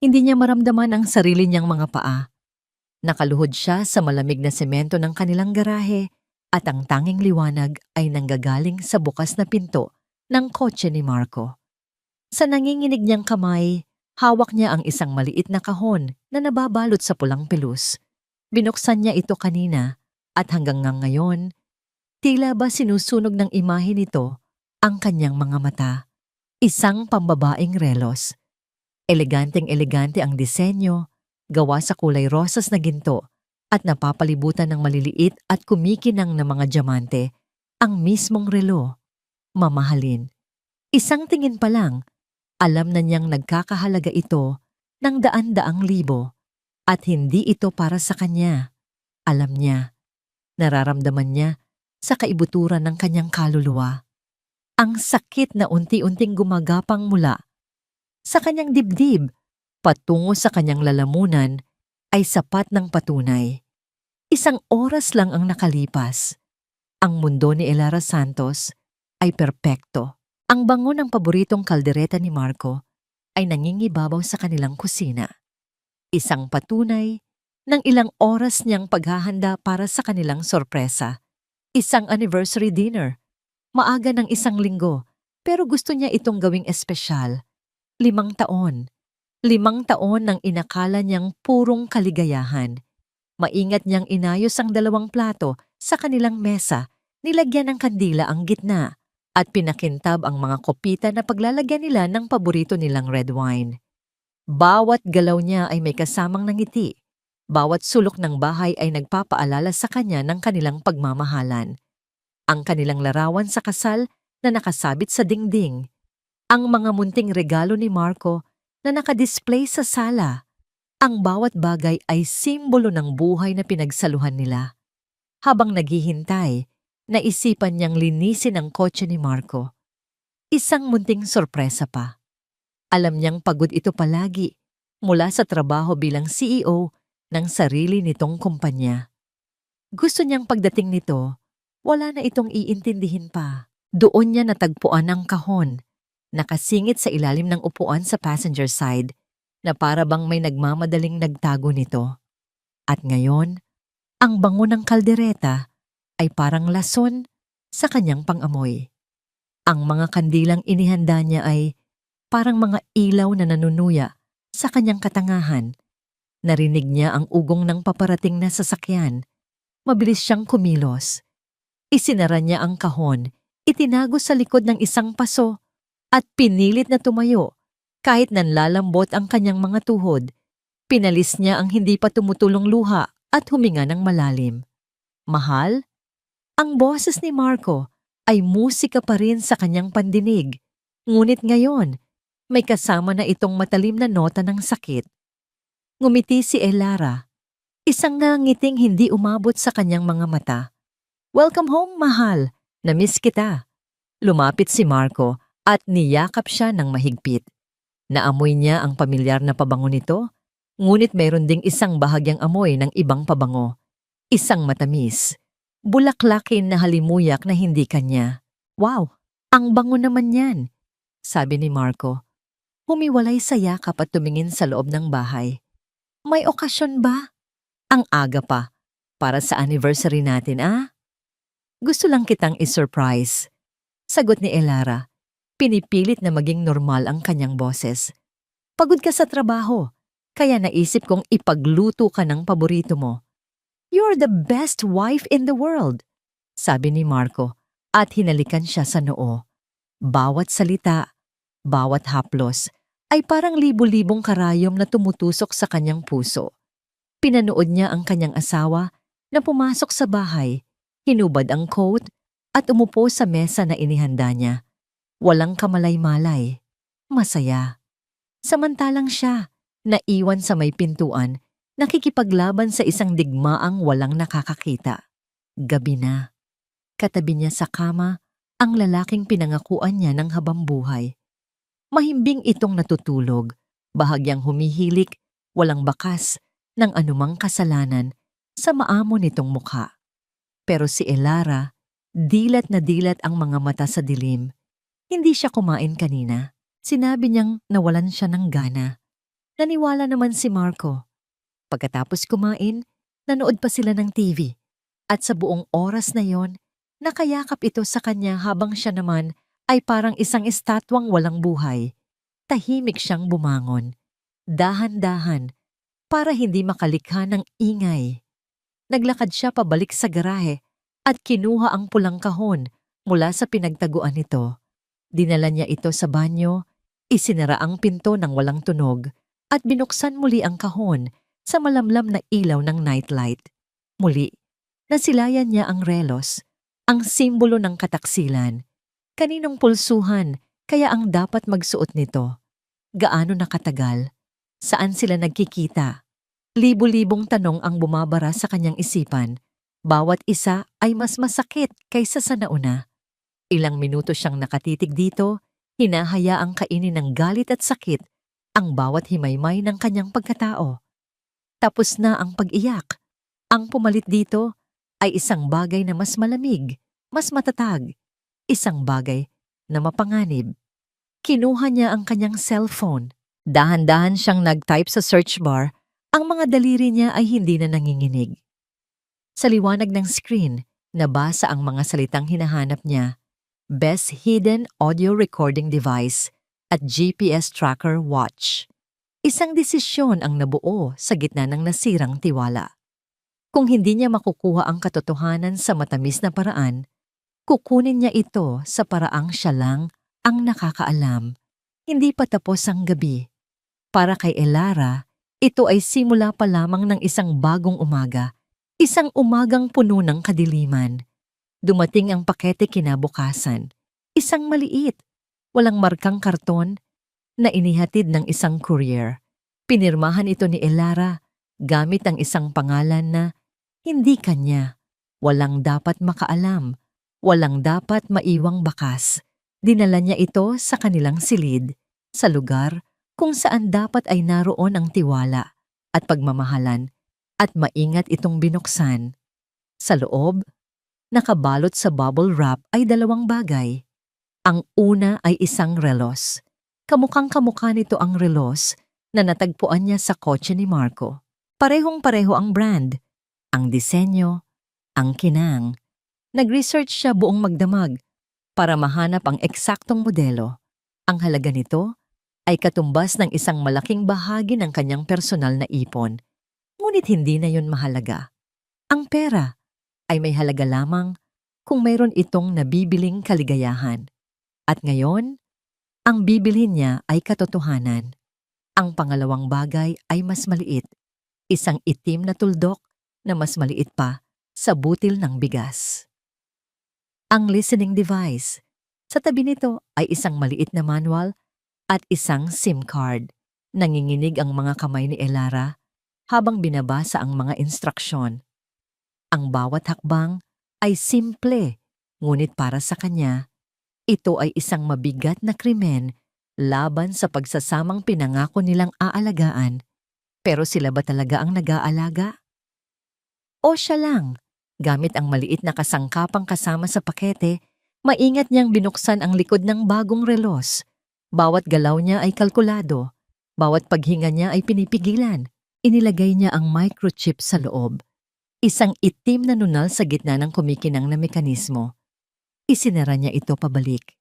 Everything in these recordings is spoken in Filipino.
Hindi niya maramdaman ang sarili niyang mga paa. Nakaluhod siya sa malamig na semento ng kanilang garahe at ang tanging liwanag ay nanggagaling sa bukas na pinto ng kotse ni Marco. Sa nanginginig niyang kamay, hawak niya ang isang maliit na kahon na nababalot sa pulang pelus. Binuksan niya ito kanina at hanggang ngayon, tila ba sinusunog ng imahe nito ang kanyang mga mata. Isang pambabaeng relos. Eleganteng-elegante ang disenyo, gawa sa kulay rosas na ginto at napapalibutan ng maliliit at kumikinang na mga diamante. Ang mismong relo, mamahalin. Isang tingin pa lang, alam na niyang nagkakahalaga ito ng daan-daang libo at hindi ito para sa kanya. Alam niya, nararamdaman niya sa kaibuturan ng kanyang kaluluwa. Ang sakit na unti-unting gumagapang mula sa kanyang dibdib patungo sa kanyang lalamunan ay sapat ng patunay. Isang oras lang ang nakalipas. Ang mundo ni Elara Santos ay perpekto. Ang bango ng paboritong kaldereta ni Marco ay nangingibabaw sa kanilang kusina. Isang patunay ng ilang oras niyang paghahanda para sa kanilang sorpresa. Isang anniversary dinner. Maaga ng isang linggo, pero gusto niya itong gawing espesyal. 5 taon. 5 taon nang inakala niyang purong kaligayahan. Maingat niyang inayos ang 2 plato sa kanilang mesa, nilagyan ng kandila ang gitna, at pinakintab ang mga kopita na paglalagyan nila ng paborito nilang red wine. Bawat galaw niya ay may kasamang ngiti. Bawat sulok ng bahay ay nagpapaalala sa kanya ng kanilang pagmamahalan. Ang kanilang larawan sa kasal na nakasabit sa dingding. Ang mga munting regalo ni Marco na nakadisplay sa sala. Ang bawat bagay ay simbolo ng buhay na pinagsaluhan nila. Habang naghihintay, naisipan niyang linisin ang kotse ni Marco. Isang munting sorpresa pa. Alam niyang pagod ito palagi mula sa trabaho bilang CEO ng sarili nitong kumpanya. Gusto niyang pagdating nito, wala na itong iintindihin pa. Doon niya natagpuan ang kahon, nakasingit sa ilalim ng upuan sa passenger side, na para bang may nagmamadaling nagtago nito. At ngayon, ang bango ng kaldereta ay parang lason sa kanyang pangamoy. Ang mga kandilang inihanda niya ay parang mga ilaw na nanunuya sa kanyang katangahan. Narinig niya ang ugong ng paparating na sasakyan. Mabilis siyang kumilos. Isinara niya ang kahon, itinago sa likod ng isang paso, at pinilit na tumayo. Kahit nanlalambot ang kanyang mga tuhod, pinalis niya ang hindi pa tumutulong luha at huminga ng malalim. Mahal? Ang boses ni Marco ay musika pa rin sa kanyang pandinig. Ngunit ngayon, may kasama na itong matalim na nota ng sakit. Ngumiti si Elara, isang ngiting hindi umabot sa kanyang mga mata. "Welcome home, mahal. Namiss kita." Lumapit si Marco at niyakap siya ng mahigpit. Naamoy niya ang pamilyar na pabango nito, ngunit mayroon ding isang bahagyang amoy ng ibang pabango. Isang matamis, bulaklakin na halimuyak na hindi kanya. "Wow, ang bango naman yan," sabi ni Marco. Humiwalay sa yakap at tumingin sa loob ng bahay. "May okasyon ba?" "Ang aga pa. Para sa anniversary natin, ah?" "Gusto lang kitang i-surprise," sagot ni Elara. Pinipilit na maging normal ang kanyang boses. "Pagod ka sa trabaho, kaya naisip kong ipagluto ka ng paborito mo." "You're the best wife in the world," sabi ni Marco at hinalikan siya sa noo. Bawat salita, bawat haplos ay parang libu-libong karayom na tumutusok sa kanyang puso. Pinanood niya ang kanyang asawa na pumasok sa bahay, hinubad ang coat at umupo sa mesa na inihanda niya. Walang kamalay-malay, masaya. Samantalang siya, naiwan sa may pintuan, nakikipaglaban sa isang digmaang walang nakakakita. Gabi na. Katabi niya sa kama ang lalaking pinangakuan niya ng habambuhay. Mahimbing itong natutulog, bahagyang humihilik, walang bakas ng anumang kasalanan sa maamo nitong mukha. Pero si Elara, dilat na dilat ang mga mata sa dilim. Hindi siya kumain kanina. Sinabi niyang nawalan siya ng gana. Naniwala naman si Marco. Pagkatapos kumain, nanood pa sila ng TV. At sa buong oras na yon, nakayakap ito sa kanya habang siya naman ay parang isang estatwang walang buhay. Tahimik siyang bumangon. Dahan-dahan, para hindi makalikha ng ingay. Naglakad siya pabalik sa garahe at kinuha ang pulang kahon mula sa pinagtaguan nito. Dinala niya ito sa banyo, isinara ang pinto ng walang tunog at binuksan muli ang kahon sa malamlam na ilaw ng nightlight. Muli, nasilayan niya ang relos, ang simbolo ng kataksilan. Kaninong pulsuhan kaya ang dapat magsuot nito? Gaano nakatagal? Saan sila nagkikita? Libo-libong tanong ang bumabara sa kanyang isipan. Bawat isa ay mas masakit kaysa sa nauna. Ilang minuto siyang nakatitig dito, hinahayaang kainin ng galit at sakit ang bawat himaymay ng kanyang pagkatao. Tapos na ang pag-iyak. Ang pumalit dito ay isang bagay na mas malamig, mas matatag, isang bagay na mapanganib. Kinuha niya ang kanyang cellphone. Dahan-dahan siyang nag-type sa search bar. Ang mga daliri niya ay hindi na nanginginig. Sa liwanag ng screen, nabasa ang mga salitang hinahanap niya. Best Hidden Audio Recording Device at GPS Tracker Watch. Isang desisyon ang nabuo sa gitna ng nasirang tiwala. Kung hindi niya makukuha ang katotohanan sa matamis na paraan, kukunin niya ito sa paraang siya lang ang nakakaalam. Hindi pa tapos ang gabi. Para kay Elara, ito ay simula pa lamang ng isang bagong umaga, isang umagang puno ng kadiliman. Dumating ang pakete kinabukasan, isang maliit, walang markang karton na inihatid ng isang courier. Pinirmahan ito ni Elara gamit ang isang pangalan na hindi kanya. Walang dapat makaalam, walang dapat maiwang bakas. Dinala niya ito sa kanilang silid, sa lugar kung saan dapat ay naroon ang tiwala at pagmamahalan at maingat itong binuksan. Sa loob, nakabalot sa bubble wrap ay dalawang bagay. Ang una ay isang relos. Kamukhang-kamukha nito ang relos na natagpuan niya sa kotse ni Marco. Parehong-pareho ang brand, ang disenyo, ang kinang. Nag-research siya buong magdamag para mahanap ang eksaktong modelo. Ang halaga nito ay katumbas ng isang malaking bahagi ng kanyang personal na ipon. Ngunit hindi na yun mahalaga. Ang pera ay may halaga lamang kung mayroon itong nabibiling kaligayahan. At ngayon, ang bibilhin niya ay katotohanan. Ang pangalawang bagay ay mas maliit. Isang itim na tuldok na mas maliit pa sa butil ng bigas. Ang listening device. Sa tabi nito ay isang maliit na manual at isang SIM card. Nanginginig ang mga kamay ni Elara habang binabasa ang mga instruksyon. Ang bawat hakbang ay simple, ngunit para sa kanya, ito ay isang mabigat na krimen laban sa pagsasamang pinangako nilang aalagaan. Pero sila ba talaga ang nag-aalaga? O siya lang, gamit ang maliit na kasangkapang kasama sa pakete, maingat niyang binuksan ang likod ng bagong relos. Bawat galaw niya ay kalkulado, bawat paghinga niya ay pinipigilan. Inilagay niya ang microchip sa loob. Isang itim na nunal sa gitna ng kumikinang na mekanismo. Isinara niya ito pabalik.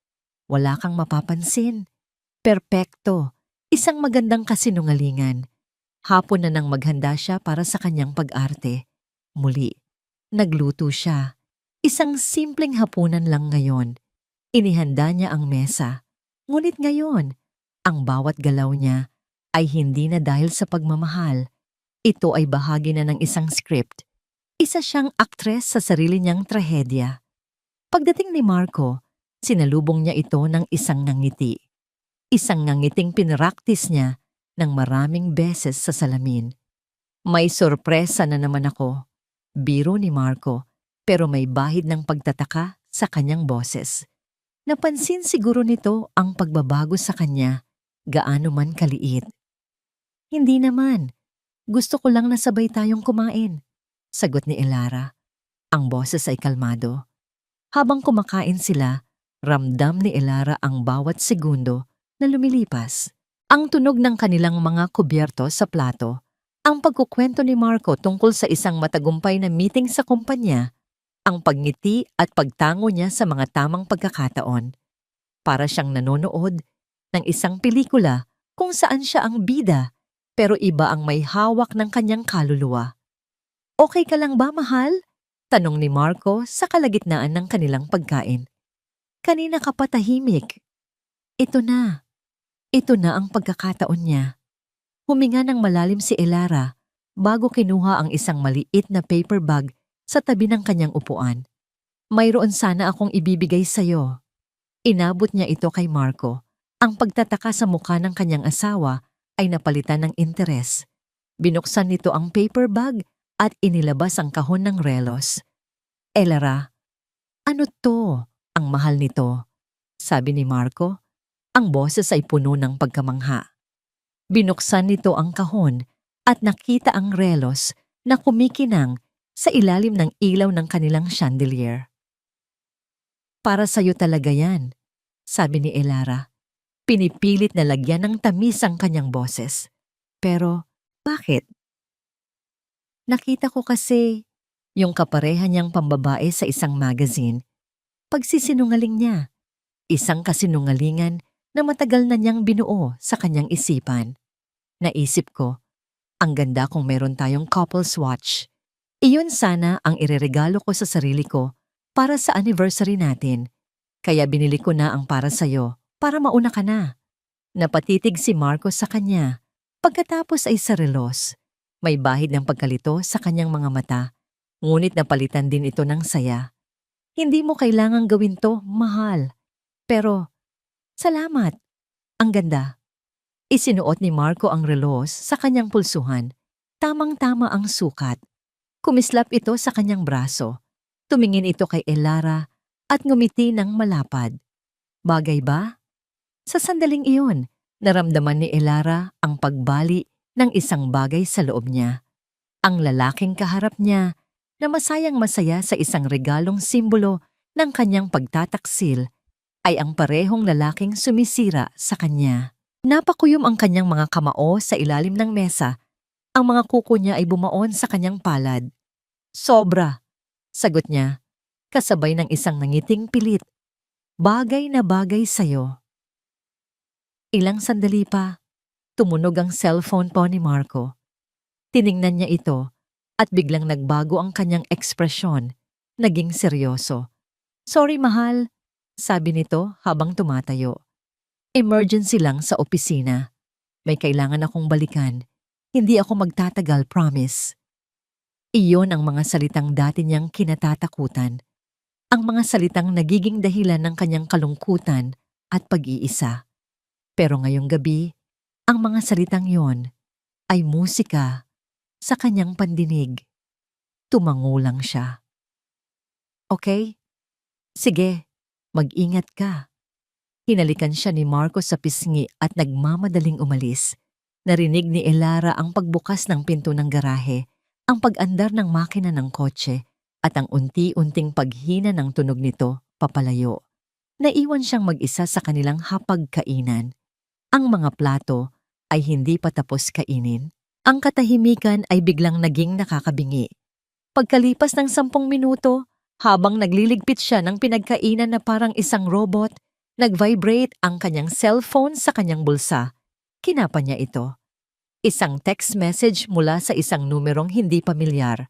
Wala kang mapapansin. Perpekto. Isang magandang kasinungalingan. Hapon na nang maghanda siya para sa kanyang pag-arte. Muli, nagluto siya. Isang simpleng hapunan lang ngayon. Inihanda niya ang mesa. Ngunit ngayon, ang bawat galaw niya ay hindi na dahil sa pagmamahal. Ito ay bahagi na ng isang script. Isa siyang aktres sa sarili niyang trahedya. Pagdating ni Marco, sinalubong niya ito ng isang ngangiti. Isang ngangiting pinraktis niya ng maraming beses sa salamin. May sorpresa na naman ako. Biro ni Marco, pero may bahid ng pagtataka sa kanyang boses. Napansin siguro nito ang pagbabago sa kanya, gaano man kaliit. Hindi naman. Gusto ko lang na sabay tayong kumain, sagot ni Elara. Ang boses ay kalmado. Habang kumakain sila, ramdam ni Elara ang bawat segundo na lumilipas. Ang tunog ng kanilang mga kubyerto sa plato, ang pagkukwento ni Marco tungkol sa isang matagumpay na meeting sa kumpanya, ang pagngiti at pagtango niya sa mga tamang pagkakataon. Para siyang nanonood ng isang pelikula kung saan siya ang bida, pero iba ang may hawak ng kanyang kaluluwa. "Okay ka lang ba, mahal?" tanong ni Marco sa kalagitnaan ng kanilang pagkain. "Kanina ka pa tahimik." Ito na. Ito na ang pagkakataon niya. Huminga ng malalim si Elara bago kinuha ang isang maliit na paper bag sa tabi ng kanyang upuan. "Mayroon sana akong ibibigay sa'yo." Inabot niya ito kay Marco. Ang pagtataka sa mukha ng kanyang asawa ay napalitan ng interes. Binuksan nito ang paper bag at inilabas ang kahon ng relos. "Elara, ano to? Ang mahal nito," sabi ni Marco. Ang boses ay puno ng pagkamangha. Binuksan nito ang kahon at nakita ang relos na kumikinang sa ilalim ng ilaw ng kanilang chandelier. "Para sa'yo talaga yan," sabi ni Elara. Pinipilit na lagyan ng tamis ang kanyang boses. "Pero, bakit?" "Nakita ko kasi yung kapareha niyang pambabae sa isang magazine. Pagsisinungaling niya. Isang kasinungalingan na matagal na niyang binuo sa kanyang isipan. Naisip ko, ang ganda kung meron tayong couples watch. Iyon sana ang ireregalo ko sa sarili ko para sa anniversary natin. Kaya binili ko na ang para sa'yo para mauna ka na." Napatitig si Marco sa kanya. Pagkatapos ay sa relos. May bahid ng pagkalito sa kanyang mga mata, ngunit napalitan din ito ng saya. "Hindi mo kailangang gawin to, mahal. Pero, salamat. Ang ganda." Isinuot ni Marco ang relos sa kanyang pulsuhan. Tamang-tama ang sukat. Kumislap ito sa kanyang braso. Tumingin ito kay Elara at ngumiti ng malapad. Bagay ba? Sa sandaling iyon, naramdaman ni Elara ang pagbali ng isang bagay sa loob niya. Ang lalaking kaharap niya na masayang-masaya sa isang regalong simbolo ng kanyang pagtataksil ay ang parehong lalaking sumisira sa kanya. Napakuyom ang kanyang mga kamao sa ilalim ng mesa. Ang mga kuko niya ay bumaon sa kanyang palad. "Sobra," sagot niya, kasabay ng isang nangiting pilit. "Bagay na bagay sa'yo." Ilang sandali pa, tumunog ang cellphone po ni Marco. Tiningnan niya ito at biglang nagbago ang kanyang ekspresyon. Naging seryoso. "Sorry, mahal," sabi nito habang tumatayo. "Emergency lang sa opisina. May kailangan akong balikan. Hindi ako magtatagal, promise." Iyon ang mga salitang dati niyang kinatatakutan. Ang mga salitang nagiging dahilan ng kanyang kalungkutan at pag-iisa. Pero ngayong gabi, ang mga salitang yon ay musika sa kanyang pandinig. Tumango lang siya. "Okay? Sige, mag-ingat ka." Hinalikan siya ni Marco sa pisngi at nagmamadaling umalis. Narinig ni Elara ang pagbukas ng pinto ng garahe, ang pag-andar ng makina ng kotse, at ang unti-unting paghina ng tunog nito papalayo. Naiwan siyang mag-isa sa kanilang hapagkainan. Ang mga plato ay hindi pa tapos kainin. Ang katahimikan ay biglang naging nakakabingi. Pagkalipas ng 10 minuto, habang nagliligpit siya ng pinagkainan na parang isang robot, nag-vibrate ang kanyang cellphone sa kanyang bulsa. Kinapa niya ito. Isang text message mula sa isang numerong hindi pamilyar.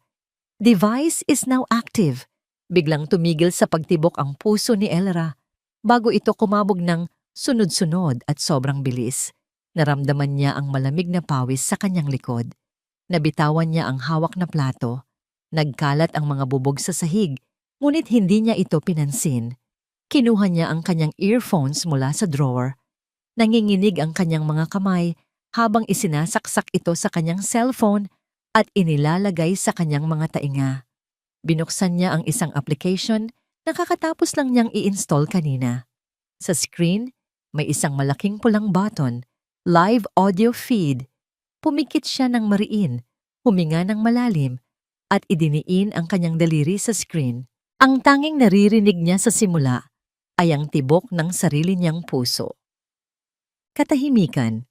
"Device is now active." Biglang tumigil sa pagtibok ang puso ni Elra bago ito kumabog ng sunod-sunod at sobrang bilis. Naramdaman niya ang malamig na pawis sa kanyang likod. Nabitawan niya ang hawak na plato. Nagkalat ang mga bubog sa sahig, ngunit hindi niya ito pinansin. Kinuha niya ang kanyang earphones mula sa drawer. Nanginginig ang kanyang mga kamay habang isinasaksak ito sa kanyang cellphone at inilalagay sa kanyang mga tainga. Binuksan niya ang isang application na kakatapos lang niyang i-install kanina. Sa screen, may isang malaking pulang button, Live Audio Feed. Pumikit siya ng mariin, huminga ng malalim, at idiniin ang kanyang daliri sa screen. Ang tanging naririnig niya sa simula ay ang tibok ng sarili niyang puso. Katahimikan.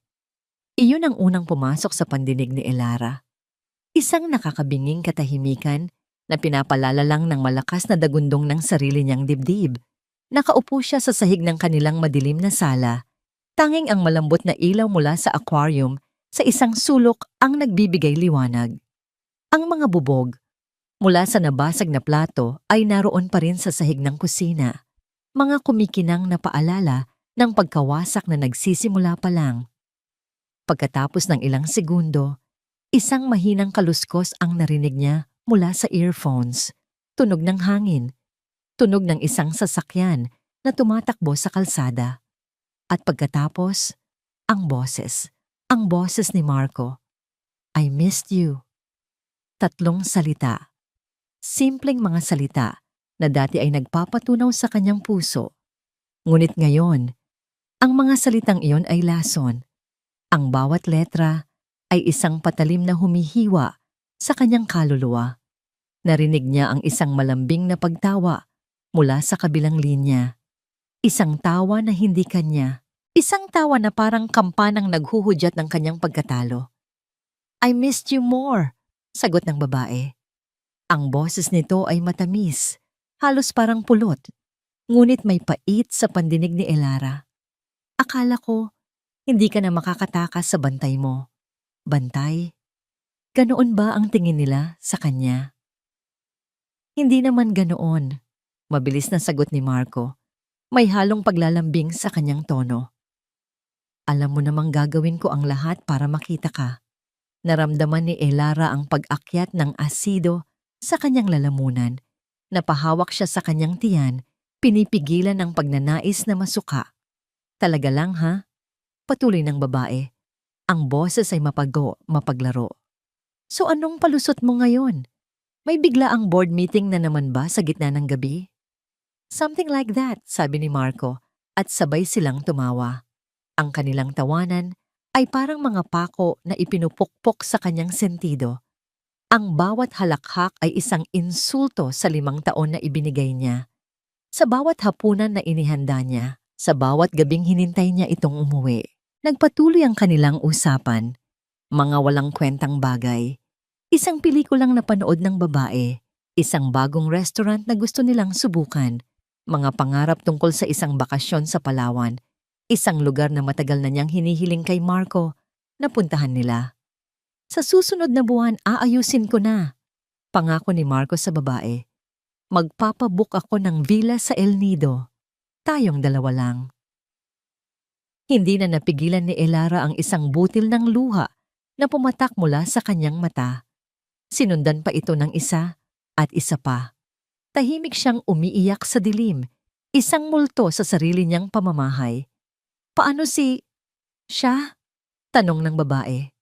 Iyon ang unang pumasok sa pandinig ni Elara. Isang nakakabinging katahimikan na pinapalala lang ng malakas na dagundong ng sarili niyang dibdib. Nakaupo siya sa sahig ng kanilang madilim na sala. Tanging ang malambot na ilaw mula sa aquarium sa isang sulok ang nagbibigay liwanag. Ang mga bubog mula sa nabasag na plato ay naroon pa rin sa sahig ng kusina. Mga kumikinang na paalala ng pagkawasak na nagsisimula pa lang. Pagkatapos ng ilang segundo, isang mahinang kaluskos ang narinig niya mula sa earphones. Tunog ng hangin. Tunog ng isang sasakyan na tumatakbo sa kalsada. At pagkatapos, ang boses. Ang boses ni Marco. I missed you. 3 salita. Simpleng mga salita na dati ay nagpapatunaw sa kanyang puso. Ngunit ngayon, ang mga salitang iyon ay lason. Ang bawat letra ay isang patalim na humihiwa sa kanyang kaluluwa. Narinig niya ang isang malambing na pagtawa mula sa kabilang linya. Isang tawa na hindi kanya. Isang tawa na parang kampanang naghuhudyat ng kanyang pagkatalo. I missed you more, sagot ng babae. Ang boses nito ay matamis, halos parang pulot. Ngunit may pait sa pandinig ni Elara. Akala ko, hindi ka na makakatakas sa bantay mo. Bantay? Ganoon ba ang tingin nila sa kanya? Hindi naman ganoon. Mabilis na sagot ni Marco. May halong paglalambing sa kanyang tono. Alam mo namang gagawin ko ang lahat para makita ka. Naramdaman ni Elara ang pag-akyat ng asido sa kanyang lalamunan. Napahawak siya sa kanyang tiyan, pinipigilan ang pagnanais na masuka. Talaga lang ha? Patuloy ng babae. Ang boses ay mapaglaro. So anong palusot mo ngayon? May bigla ang board meeting na naman ba sa gitna ng gabi? Something like that, sabi ni Marco, at sabay silang tumawa. Ang kanilang tawanan ay parang mga pako na ipinupukpok sa kanyang sentido. Ang bawat halakhak ay isang insulto sa 5 taon na ibinigay niya. Sa bawat hapunan na inihanda niya, sa bawat gabing hinintay niya itong umuwi, nagpatuloy ang kanilang usapan. Mga walang kwentang bagay. Isang pelikulang napanood ng babae, isang bagong restaurant na gusto nilang subukan, mga pangarap tungkol sa isang bakasyon sa Palawan, isang lugar na matagal na niyang hinihiling kay Marco na puntahan nila. Sa susunod na buwan, aayusin ko na. Pangako ni Marco sa babae. Magpapabook ako ng villa sa El Nido. Tayong 2 lang. Hindi na napigilan ni Elara ang isang butil ng luha na pumatak mula sa kanyang mata. Sinundan pa ito ng isa at isa pa. Tahimik siyang umiiyak sa dilim, isang multo sa sarili niyang pamamahay. Paano siya? Tanong ng babae.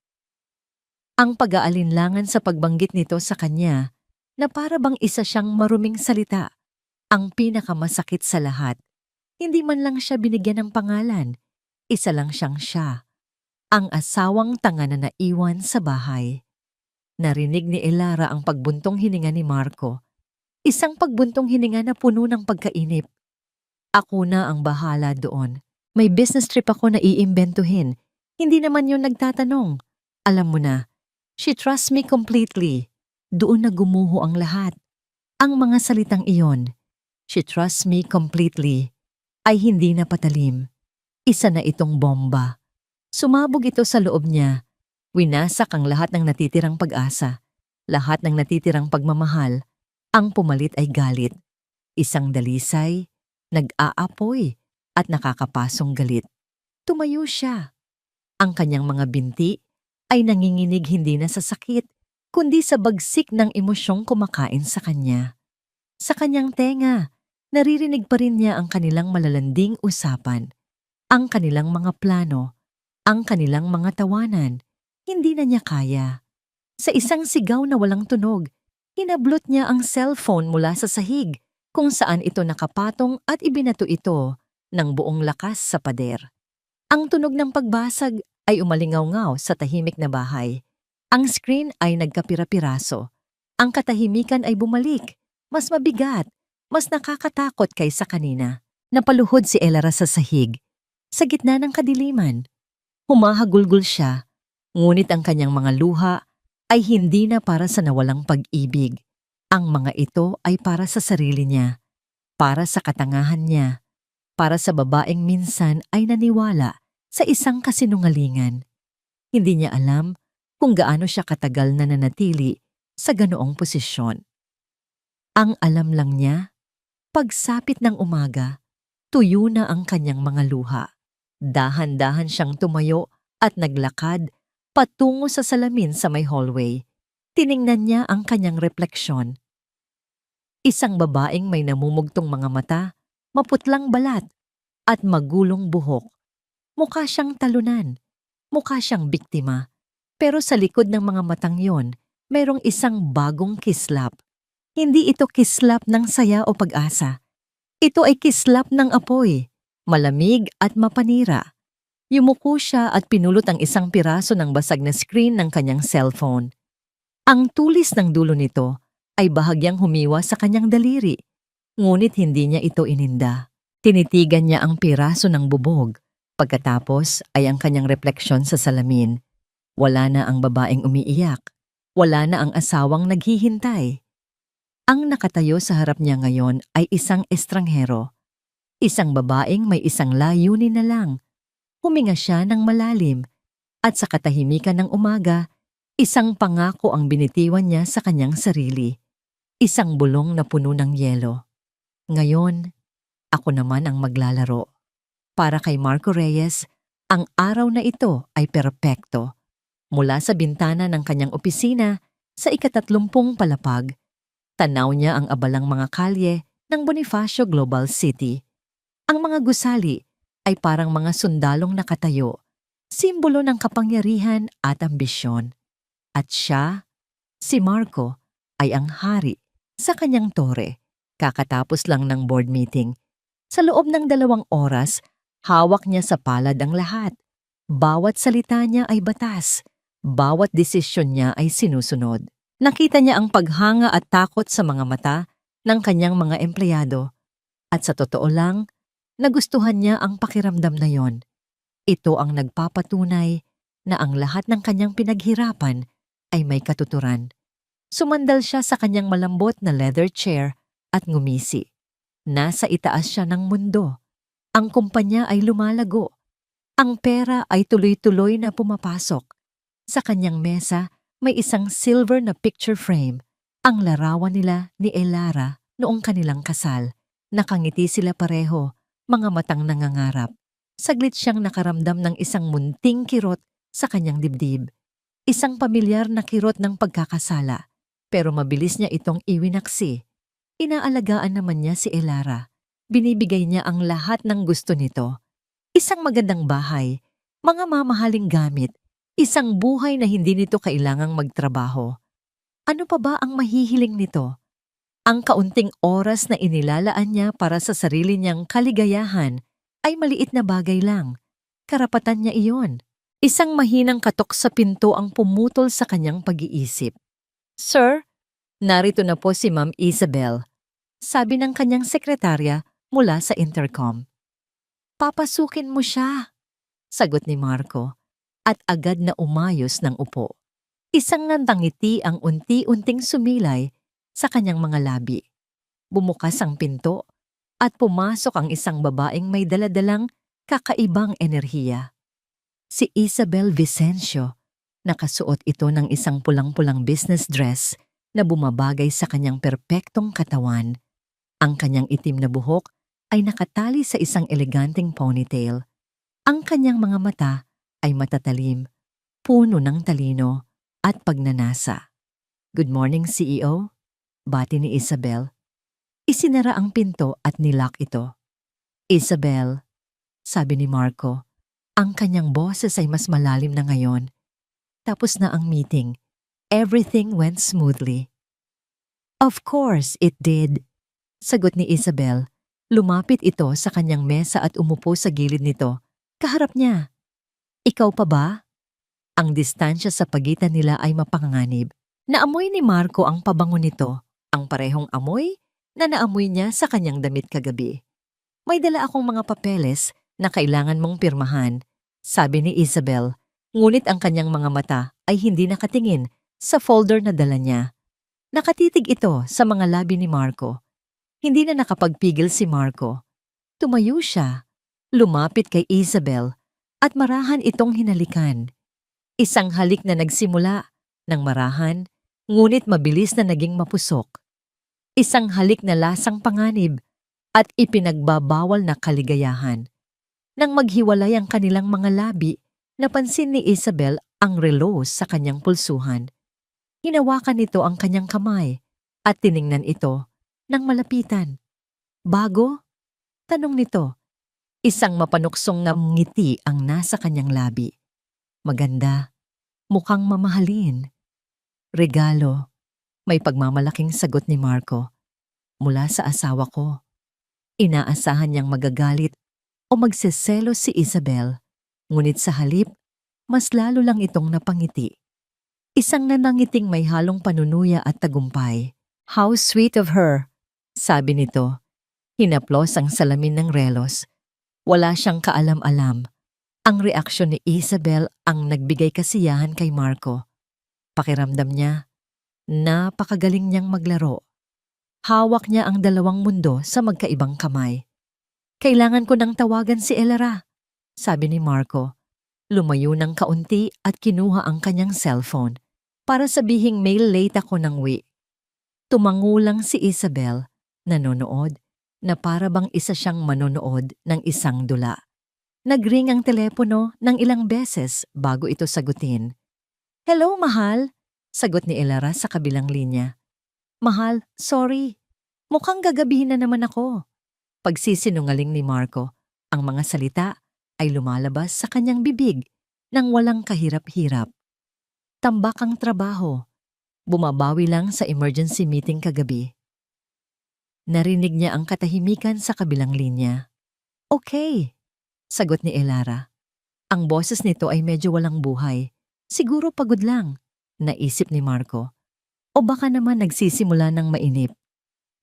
Ang pag-aalinlangan sa pagbanggit nito sa kanya na para bang isa siyang maruming salita, ang pinakamasakit sa lahat. Hindi man lang siya binigyan ng pangalan, isa lang siyang siya, ang asawang tanga na naiwan sa bahay. Narinig ni Elara ang pagbuntong hininga ni Marco, isang pagbuntong hininga na puno ng pagkainip. Ako na ang bahala doon. May business trip ako na iimbentuhin. Hindi naman yun nagtatanong. Alam mo na, she trusts me completely. Doon na gumuho ang lahat. Ang mga salitang iyon, she trusts me completely, ay hindi na patalim. Isa na itong bomba. Sumabog ito sa loob niya. Winasak ang lahat ng natitirang pag-asa. Lahat ng natitirang pagmamahal. Ang pumalit ay galit. Isang dalisay, nag-aapoy, at nakakapasong galit. Tumayo siya. Ang kanyang mga binti ay nanginginig hindi na sa sakit, kundi sa bagsik ng emosyong kumakain sa kanya. Sa kanyang tenga, naririnig pa rin niya ang kanilang malalanding usapan, ang kanilang mga plano, ang kanilang mga tawanan. Hindi na niya kaya. Sa isang sigaw na walang tunog, hinablot niya ang cellphone mula sa sahig, kung saan ito nakapatong at ibinato ito ng buong lakas sa pader. Ang tunog ng pagbasag ay umalingaw-ngaw sa tahimik na bahay. Ang screen ay nagkapira-piraso. Ang katahimikan ay bumalik, mas mabigat, mas nakakatakot kaysa kanina. Napaluhod si Elara sa sahig, sa gitna ng kadiliman. Humahagulgol siya, ngunit ang kanyang mga luha ay hindi na para sa nawalang pag-ibig. Ang mga ito ay para sa sarili niya, para sa katangahan niya, para sa babaeng minsan ay naniwala sa isang kasinungalingan. Hindi niya alam kung gaano siya katagal na nanatili sa ganoong posisyon. Ang alam lang niya, pagsapit ng umaga, tuyo na ang kanyang mga luha. Dahan-dahan siyang tumayo at naglakad patungo sa salamin sa may hallway. Tiningnan niya ang kanyang refleksyon. Isang babaeng may namumugtong mga mata, maputlang balat, at magulong buhok. Mukha siyang talunan, mukha siyang biktima. Pero sa likod ng mga matang yon, mayroong isang bagong kislap. Hindi ito kislap ng saya o pag-asa. Ito ay kislap ng apoy, malamig at mapanira. Yumuko siya at pinulot ang isang piraso ng basag na screen ng kanyang cellphone. Ang tulis ng dulo nito ay bahagyang humiwa sa kanyang daliri, ngunit hindi niya ito ininda. Tinitigan niya ang piraso ng bubog. Pagkatapos ay ang kanyang refleksyon sa salamin. Wala na ang babaeng umiiyak. Wala na ang asawang naghihintay. Ang nakatayo sa harap niya ngayon ay isang estranghero. Isang babaeng may isang layunin na lang. Huminga siya ng malalim at sa katahimikan ng umaga, isang pangako ang binitiwan niya sa kanyang sarili. Isang bulong na puno ng yelo. Ngayon, ako naman ang maglalaro. Para kay Marco Reyes, ang araw na ito ay perpekto. Mula sa bintana ng kanyang opisina sa ika-30 palapag, tanaw niya ang abalang mga kalye ng Bonifacio Global City. Ang mga gusali ay parang mga sundalong nakatayo, simbolo ng kapangyarihan at ambisyon. At siya, si Marco, ay ang hari sa kanyang tore. Kakatapos lang ng board meeting. Sa loob ng 2 oras, hawak niya sa palad ang lahat. Bawat salita niya ay batas. Bawat desisyon niya ay sinusunod. Nakita niya ang paghanga at takot sa mga mata ng kanyang mga empleyado. At sa totoo lang, nagustuhan niya ang pakiramdam na yon. Ito ang nagpapatunay na ang lahat ng kanyang pinaghirapan ay may katuturan. Sumandal siya sa kanyang malambot na leather chair at ngumisi. Nasa itaas siya ng mundo. Ang kumpanya ay lumalago. Ang pera ay tuloy-tuloy na pumapasok. Sa kanyang mesa, may isang silver na picture frame, ang larawan nila ni Elara noong kanilang kasal. Nakangiti sila pareho, mga matang nangangarap. Saglit siyang nakaramdam ng isang munting kirot sa kanyang dibdib. Isang pamilyar na kirot ng pagkakasala, pero mabilis niya itong iwinaksi. Inaalagaan naman niya si Elara. Binibigay niya ang lahat ng gusto nito. Isang magandang bahay, mga mamahaling gamit, isang buhay na hindi nito kailangang magtrabaho. Ano pa ba ang mahihiling nito? Ang kaunting oras na inilalaan niya para sa sarili niyang kaligayahan ay maliit na bagay lang. Karapatan niya iyon. Isang mahinang katok sa pinto ang pumutol sa kanyang pag-iisip. "Sir, narito na po si Ma'am Isabel," sabi ng kanyang sekretarya mula sa intercom. "Papasukin mo siya," sagot ni Marco, at agad na umayos ng upo. Isang ngiti ang unti-unting sumilay sa kanyang mga labi. Bumukas ang pinto at pumasok ang isang babaeng may daladalang kakaibang enerhiya. Si Isabel Vicencio. Nakasuot ito ng isang pulang-pulang business dress na bumabagay sa kanyang perpektong katawan. Ang kanyang itim na buhok ay nakatali sa isang eleganteng ponytail. Ang kanyang mga mata ay matatalim, puno ng talino at pagnanasa. "Good morning, CEO," bati ni Isabel. Isinara ang pinto at nilock ito. "Isabel," sabi ni Marco. Ang kanyang boses ay mas malalim na ngayon. Tapos na ang meeting. Everything went smoothly. "Of course it did," sagot ni Isabel. Lumapit ito sa kanyang mesa at umupo sa gilid nito. Kaharap niya. "Ikaw pa ba?" Ang distansya sa pagitan nila ay mapanganib. Naamoy ni Marco ang pabango nito, ang parehong amoy na naamoy niya sa kanyang damit kagabi. "May dala akong mga papeles na kailangan mong pirmahan. sabi ni Isabel, ngunit ang kanyang mga mata ay hindi nakatingin sa folder na dala niya. Nakatitig ito sa mga labi ni Marco. Hindi na nakapagpigil si Marco. Tumayo siya, lumapit kay Isabel at marahan itong hinalikan. Isang halik na nagsimula ng marahan, ngunit mabilis na naging mapusok. Isang halik na lasang panganib at ipinagbabawal na kaligayahan. Nang maghiwalay ang kanilang mga labi, napansin ni Isabel ang relo sa kanyang pulsuhan. Hinawakan nito ang kanyang kamay at tiningnan ito ng malapitan. Bago? Tanong nito. Isang mapanuksong na ngiti ang nasa kanyang labi. Maganda. Mukhang mamahalin. Regalo. May pagmamalaking sagot ni Marco. Mula sa asawa ko. Inaasahan niyang magagalit o magseselos si Isabel. Ngunit sa halip, mas lalo lang itong napangiti. Isang nanangiting may halong panunuya at tagumpay. How sweet of her, sabi nito. Hinaplos ang salamin ng relos. Wala siyang kaalam-alam. Ang reaksyon ni Isabel ang nagbigay kasiyahan kay Marco. Pakiramdam niya, napakagaling niyang maglaro. Hawak niya ang dalawang mundo sa magkaibang kamay. Kailangan ko nang tawagan si Elara, sabi ni Marco. Lumayo ng kaunti at kinuha ang kanyang cellphone para sabihing may late ako ng uwi. Tumangulang si Isabel, nanonood, na para bang isa siyang manonood ng isang dula. Nagring ang telepono ng ilang beses bago ito sagutin. Hello, mahal, sagot ni Elara sa kabilang linya. Mahal, sorry. Mukhang gagabihin na naman ako. Pagsisinungaling ni Marco, ang mga salita ay lumalabas sa kanyang bibig nang walang kahirap-hirap. Tambak ang trabaho. Bumabawi lang sa emergency meeting kagabi. Narinig niya ang katahimikan sa kabilang linya. Okay, sagot ni Elara. Ang boses nito ay medyo walang buhay. Siguro pagod lang, naisip ni Marco. O baka naman nagsisimula ng mainip.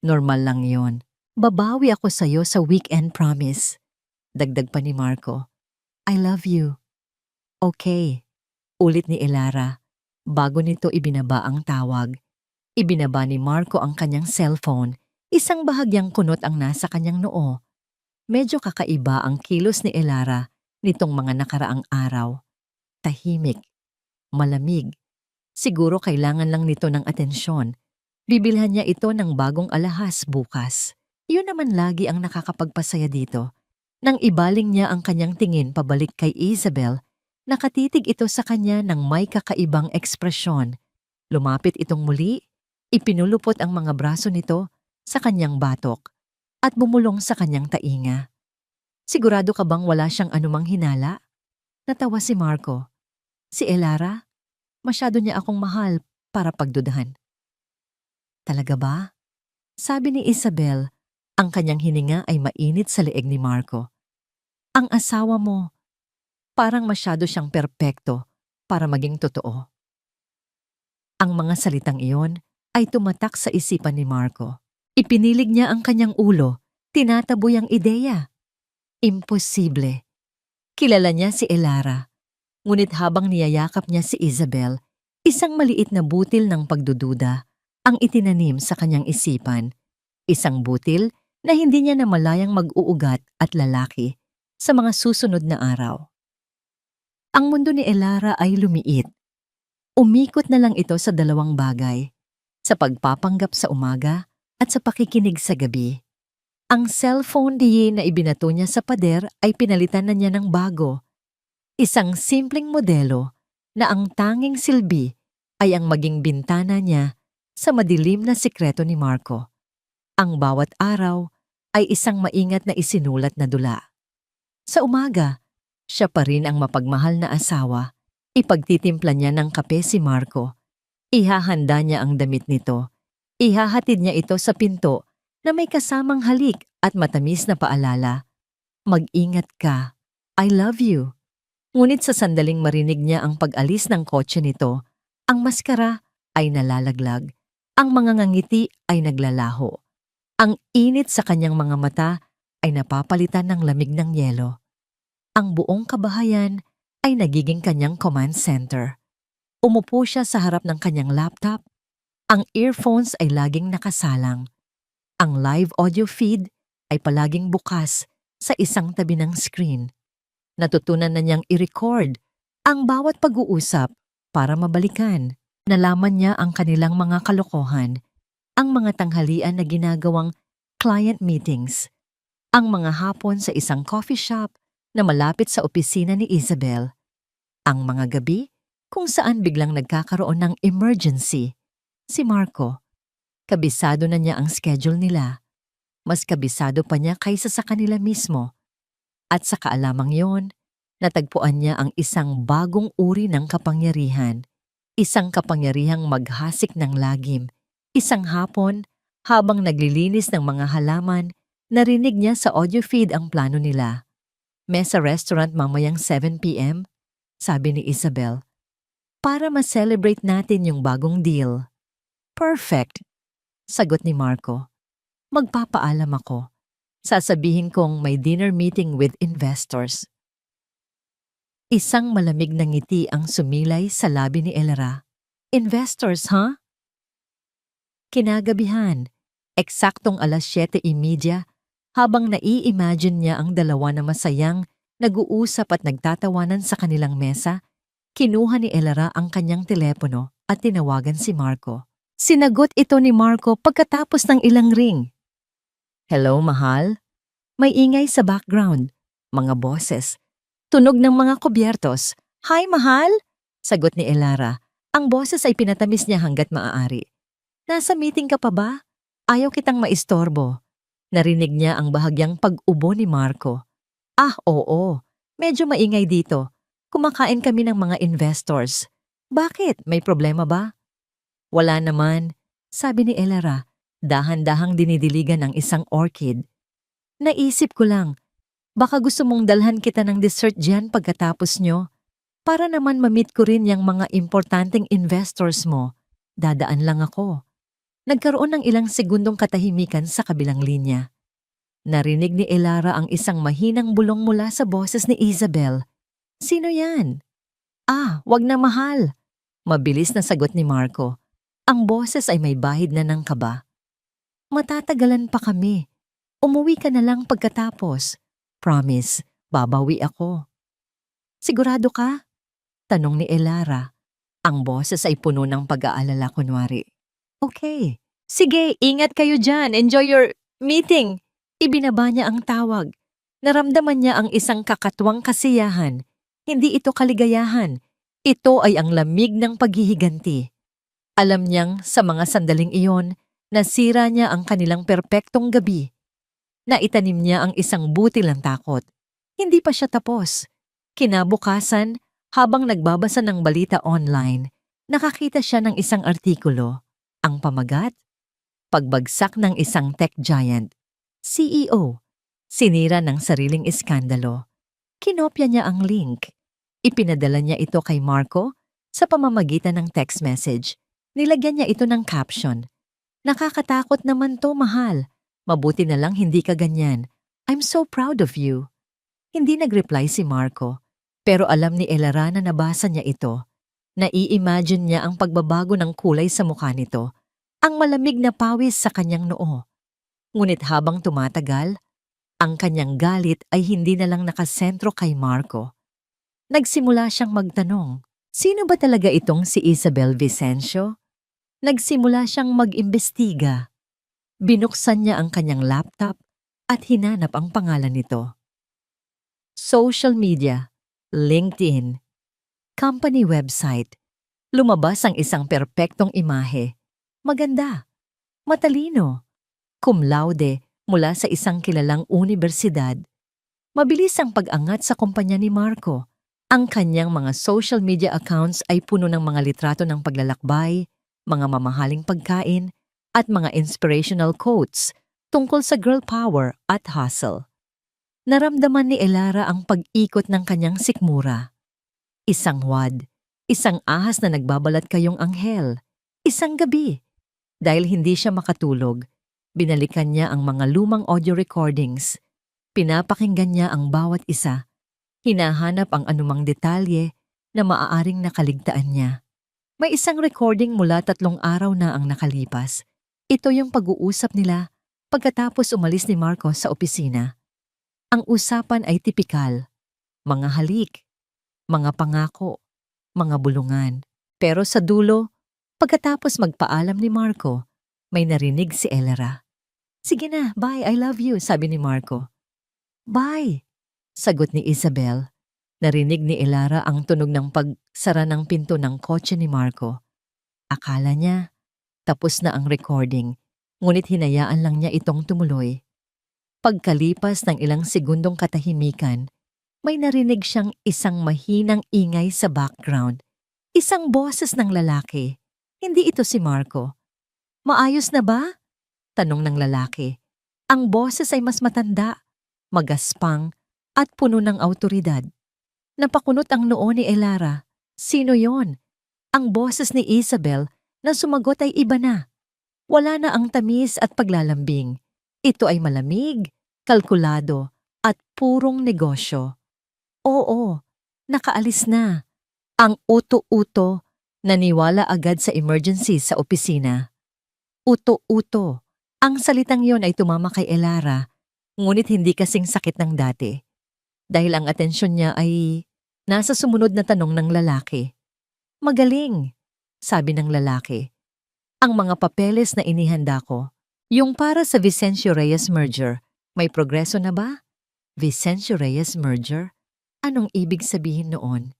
Normal lang yon. Babawi ako sa'yo sa weekend promise. Dagdag pa ni Marco. I love you. Okay, ulit ni Elara. Bago nito ibinaba ang tawag. Ibinaba ni Marco ang kanyang cellphone. Isang bahagyang kunot ang nasa kanyang noo. Medyo kakaiba ang kilos ni Elara nitong mga nakaraang araw. Tahimik. Malamig. Siguro kailangan lang nito ng atensyon. Bibilhan niya ito ng bagong alahas bukas. Yun naman lagi ang nakakapagpasaya dito. Nang ibaling niya ang kanyang tingin pabalik kay Isabel, nakatitig ito sa kanya ng may kakaibang ekspresyon. Lumapit itong muli, ipinulupot ang mga braso nito sa kanyang batok at bumulong sa kanyang tainga. Sigurado ka bang wala siyang anumang hinala? Natawa si Marco. Si Elara? Masyado niya akong mahal para pagdudahan. Talaga ba? Sabi ni Isabel, ang kanyang hininga ay mainit sa leeg ni Marco. Ang asawa mo, parang masyado siyang perpekto para maging totoo. Ang mga salitang iyon ay tumatak sa isipan ni Marco. Ipinilig niya ang kanyang ulo, tinataboy ang ideya. Imposible. Kilala niya si Elara. Ngunit habang niyayakap niya si Isabel, isang maliit na butil ng pagdududa ang itinanim sa kanyang isipan. Isang butil na hindi niya namalayang mag-uugat at lalaki sa mga susunod na araw. Ang mundo ni Elara ay lumiit. Umikot na lang ito sa dalawang bagay, sa pagpapanggap sa umaga at sa pakikinig sa gabi. Ang cellphone na ibinato niya sa pader ay pinalitan na niya ng bago. Isang simpleng modelo na ang tanging silbi ay ang maging bintana niya sa madilim na sikreto ni Marco. Ang bawat araw ay isang maingat na isinulat na dula. Sa umaga, siya pa rin ang mapagmahal na asawa. Ipagtitimpla niya ng kape si Marco. Ihahanda niya ang damit nito. Ihahatid niya ito sa pinto na may kasamang halik at matamis na paalala. Mag-ingat ka. I love you. Ngunit sa sandaling marinig niya ang pag-alis ng kotse nito, ang maskara ay nalalaglag. Ang mga ngangiti ay naglalaho. Ang init sa kanyang mga mata ay napapalitan ng lamig ng yelo. Ang buong kabahayan ay nagiging kanyang command center. Umupo siya sa harap ng kanyang laptop. Ang earphones ay laging nakasalang. Ang live audio feed ay palaging bukas sa isang tabi ng screen. Natutunan na niyang i-record ang bawat pag-uusap para mabalikan. Nalaman niya ang kanilang mga kalokohan, ang mga tanghalian na ginagawang client meetings, ang mga hapon sa isang coffee shop na malapit sa opisina ni Isabel, ang mga gabi kung saan biglang nagkakaroon ng emergency. Si Marco, kabisado na niya ang schedule nila. Mas kabisado pa niya kaysa sa kanila mismo. At sa kaalamang yon, natagpuan niya ang isang bagong uri ng kapangyarihan. Isang kapangyarihang maghasik ng lagim. Isang hapon, habang naglilinis ng mga halaman, narinig niya sa audio feed ang plano nila. Mesa restaurant mamayang 7 p.m., sabi ni Isabel. Para ma-celebrate natin yung bagong deal. Perfect, sagot ni Marco. Magpapaalam ako. Sasabihin kong may dinner meeting with investors. Isang malamig na ngiti ang sumilay sa labi ni Elera. Investors, huh? Kinagabihan, eksaktong 7:30, habang nai-imagine niya ang dalawa na masayang nag-uusap at nagtatawanan sa kanilang mesa, kinuha ni Elera ang kanyang telepono at tinawagan si Marco. Sinagot ito ni Marco pagkatapos ng ilang ring. Hello, mahal? May ingay sa background. Mga boses. Tunog ng mga kubyertos. Hi, mahal? Sagot ni Elera. Ang boses ay pinatamis niya hanggat maaari. Nasa meeting ka pa ba? Ayaw kitang maistorbo. Narinig niya ang bahagyang pag-ubo ni Marco. Ah, oo. Medyo maingay dito. Kumakain kami ng mga investors. Bakit? May problema ba? Wala naman, sabi ni Elera. Dahan-dahang dinidiligan ang isang orchid. Naisip ko lang, baka gusto mong dalhan kita ng dessert dyan pagkatapos nyo. Para naman ma-meet ko rin yung mga importanteng investors mo. Dadaan lang ako. Nagkaroon ng ilang segundong katahimikan sa kabilang linya. Narinig ni Elera ang isang mahinang bulong mula sa boses ni Isabel. Sino yan? Ah, wag na mahal. Mabilis na sagot ni Marco. Ang boses ay may bahid na ng kaba. Matatagalan pa kami. Umuwi ka na lang pagkatapos. Promise, babawi ako. Sigurado ka? Tanong ni Elera. Ang boses ay puno ng pag-aalala kunwari. Okay. Sige, ingat kayo dyan. Enjoy your meeting. Ibinaba niya ang tawag. Naramdaman niya ang isang kakatwang kasiyahan. Hindi ito kaligayahan. Ito ay ang lamig ng paghihiganti. Alam niyang sa mga sandaling iyon, nasira niya ang kanilang perpektong gabi. Naitanim niya ang isang butil ng takot. Hindi pa siya tapos. Kinabukasan, habang nagbabasa ng balita online, nakakita siya ng isang artikulo. Ang pamagat? Pagbagsak ng isang tech giant. CEO. Sinira ng sariling iskandalo. Kinopya niya ang link. Ipinadala niya ito kay Marco sa pamamagitan ng text message. Nilagyan niya ito ng caption. Nakakatakot naman to, mahal. Mabuti na lang hindi ka ganyan. I'm so proud of you. Hindi nag-reply si Marco, pero alam ni Elera na nabasa niya ito. Nai-imagine niya ang pagbabago ng kulay sa mukha nito, ang malamig na pawis sa kanyang noo. Ngunit habang tumatagal, ang kanyang galit ay hindi na lang nakasentro kay Marco. Nagsimula siyang magtanong, sino ba talaga itong si Isabel Vicencio? Nagsimula siyang mag-imbestiga. Binuksan niya ang kanyang laptop at hinanap ang pangalan nito. Social media, LinkedIn, company website. Lumabas ang isang perpektong imahe. Maganda, matalino, cum laude mula sa isang kilalang universidad. Mabilis ang pag-angat sa kumpanya ni Marco. Ang kanyang mga social media accounts ay puno ng mga litrato ng paglalakbay, mga mamahaling pagkain, at mga inspirational quotes tungkol sa girl power at hustle. Naramdaman ni Elera ang pag-ikot ng kanyang sikmura. Isang wad, isang ahas na nagbabalat kayong anghel, isang gabi. Dahil hindi siya makatulog, binalikan niya ang mga lumang audio recordings. Pinapakinggan niya ang bawat isa. Hinahanap ang anumang detalye na maaaring nakaligtaan niya. May isang recording mula 3 araw na ang nakalipas. Ito yung pag-uusap nila pagkatapos umalis ni Marco sa opisina. Ang usapan ay tipikal. Mga halik, mga pangako, mga bulungan. Pero sa dulo, pagkatapos magpaalam ni Marco, may narinig si Elera. "Sige na, bye, I love you," sabi ni Marco. "Bye," sagot ni Isabel. Narinig ni Elara ang tunog ng pagsara ng pinto ng kotse ni Marco. Akala niya, tapos na ang recording, ngunit hinayaan lang niya itong tumuloy. Pagkalipas ng ilang segundong katahimikan, may narinig siyang isang mahinang ingay sa background. Isang boses ng lalaki. Hindi ito si Marco. "Maayos na ba?" tanong ng lalaki. Ang boses ay mas matanda, magaspang, at puno ng awtoridad. Napakunot ang noo ni Elara. Sino yon? Ang boses ni Isabel na sumagot ay iba na. Wala na ang tamis at paglalambing. Ito ay malamig, kalkulado, at purong negosyo. Oo, nakaalis na. Ang uto-uto, naniwala agad sa emergency sa opisina. Uto-uto. Ang salitang yon ay tumama kay Elara, ngunit hindi kasing sakit ng dati. Dahil ang atensyon niya ay nasa sumunod na tanong ng lalaki. "Magaling," sabi ng lalaki. "Ang mga papeles na inihanda ko, yung para sa Vicencio Reyes merger, may progreso na ba?" Vicencio Reyes merger? Anong ibig sabihin noon?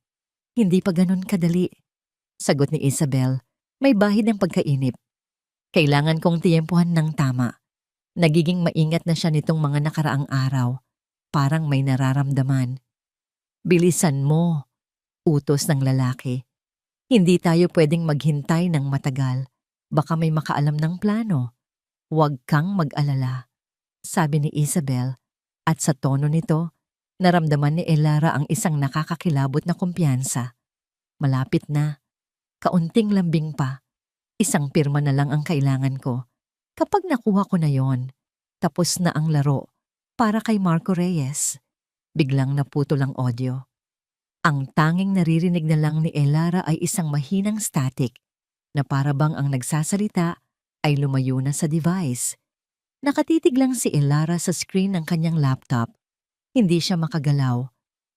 "Hindi pa ganun kadali," sagot ni Isabel. May bahid ng pagkainip. "Kailangan kong tiyempuhan ng tama. Nagiging maingat na siya nitong mga nakaraang araw. Parang may nararamdaman." "Bilisan mo," utos ng lalaki. "Hindi tayo pwedeng maghintay ng matagal. Baka may makaalam ng plano." "Huwag kang mag-alala," sabi ni Isabel, at sa tono nito, naramdaman ni Elara ang isang nakakakilabot na kumpiyansa. "Malapit na. Kaunting lambing pa. Isang pirma na lang ang kailangan ko. Kapag nakuha ko na yon, tapos na ang laro para kay Marco Reyes." Biglang naputol ang audio. Ang tanging naririnig na lang ni Elara ay isang mahinang static na para bang ang nagsasalita ay lumayo na sa device. Nakatitig lang si Elara sa screen ng kanyang laptop. Hindi siya makagalaw.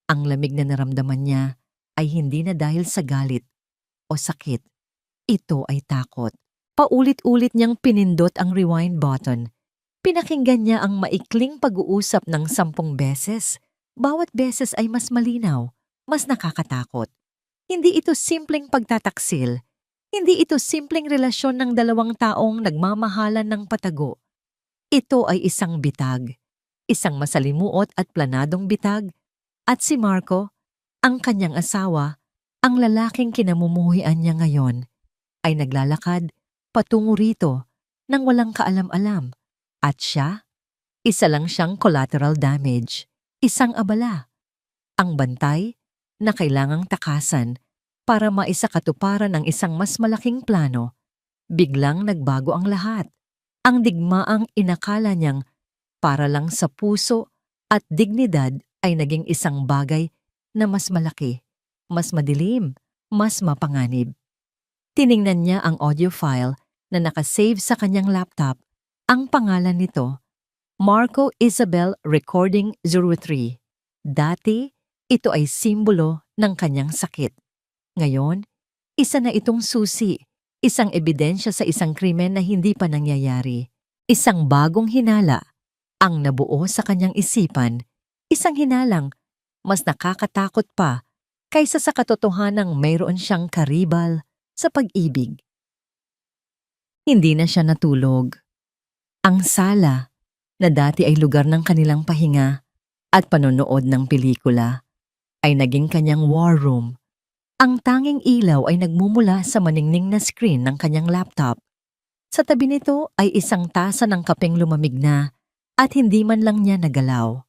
Ang lamig na naramdaman niya ay hindi na dahil sa galit o sakit. Ito ay takot. Paulit-ulit niyang pinindot ang rewind button. Pinakinggan niya ang maikling pag-uusap ng 10 beses. Bawat beses ay mas malinaw, mas nakakatakot. Hindi ito simpleng pagtataksil. Hindi ito simpleng relasyon ng 2 taong nagmamahalan ng patago. Ito ay isang bitag. Isang masalimuot at planadong bitag. At si Marco, ang kanyang asawa, ang lalaking kinamumuhian niya ngayon, ay naglalakad patungo rito nang walang kaalam-alam. At siya, isa lang siyang collateral damage. Isang abala. Ang bantay na kailangang takasan para maisakatuparan ang isang mas malaking plano. Biglang nagbago ang lahat. Ang digmaang inakala niyang para lang sa puso at dignidad ay naging isang bagay na mas malaki, mas madilim, mas mapanganib. Tiningnan niya ang audio file na nakasave sa kanyang laptop. Ang pangalan nito, Marco Isabel Recording 03. Dati, ito ay simbolo ng kanyang sakit. Ngayon, isa na itong susi, isang ebidensya sa isang krimen na hindi pa nangyayari. Isang bagong hinala ang nabuo sa kanyang isipan, isang hinalang mas nakakatakot pa kaysa sa katotohanang mayroon siyang karibal sa pag-ibig. Hindi na siya natulog. Ang sala, na dati ay lugar ng kanilang pahinga at panonood ng pelikula, ay naging kanyang war room. Ang tanging ilaw ay nagmumula sa maningning na screen ng kanyang laptop. Sa tabi nito ay isang tasa ng kapeng lumamig na at hindi man lang niya nagalaw.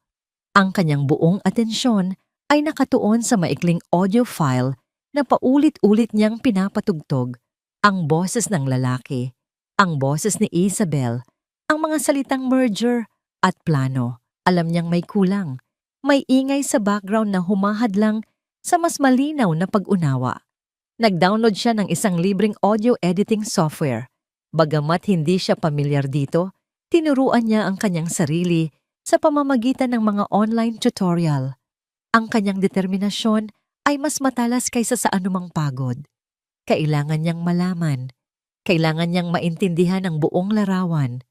Ang kanyang buong atensyon ay nakatuon sa maikling audio file na paulit-ulit niyang pinapatugtog. Ang boses ng lalaki, ang boses ni Isabel, ang mga salitang merger at plano. Alam niyang may kulang. May ingay sa background na humahadlang sa mas malinaw na pag-unawa. Nag-download siya ng isang libreng audio editing software. Bagamat hindi siya pamilyar dito, tinuruan niya ang kanyang sarili sa pamamagitan ng mga online tutorial. Ang kanyang determinasyon ay mas matalas kaysa sa anumang pagod. Kailangan niyang malaman. Kailangan niyang maintindihan ang buong larawan.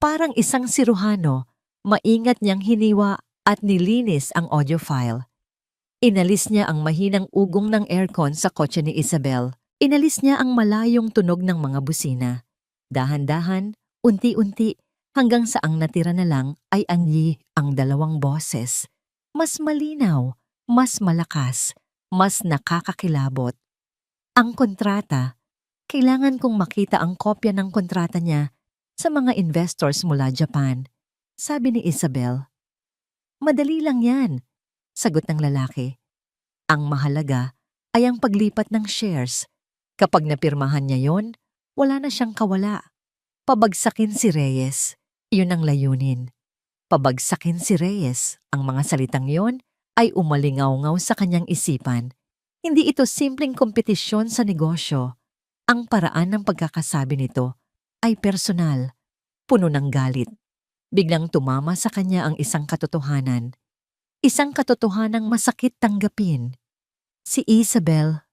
Parang isang siruhano, maingat niyang hiniwa at nilinis ang audio file. Inalis niya ang mahinang ugong ng aircon sa kotse ni Isabel. Inalis niya ang malayong tunog ng mga busina. Dahan-dahan, unti-unti, hanggang sa ang natira na lang ay ang dalawang boses. Mas malinaw, mas malakas, mas nakakakilabot. Ang kontrata, kailangan kong makita ang kopya ng kontrata niya sa mga investors mula Japan, sabi ni Isabel. Madali lang yan, sagot ng lalaki. Ang mahalaga ay ang paglipat ng shares. Kapag napirmahan niya yon, wala na siyang kawala. Pabagsakin si Reyes. Iyon ang layunin. Pabagsakin si Reyes. Ang mga salitang yon ay umalingaw-ngaw sa kanyang isipan. Hindi ito simpleng kompetisyon sa negosyo. Ang paraan ng pagkakasabi nito ay personal, puno ng galit. Biglang tumama sa kanya ang isang katotohanan. Isang katotohanang masakit tanggapin. Si Isabel.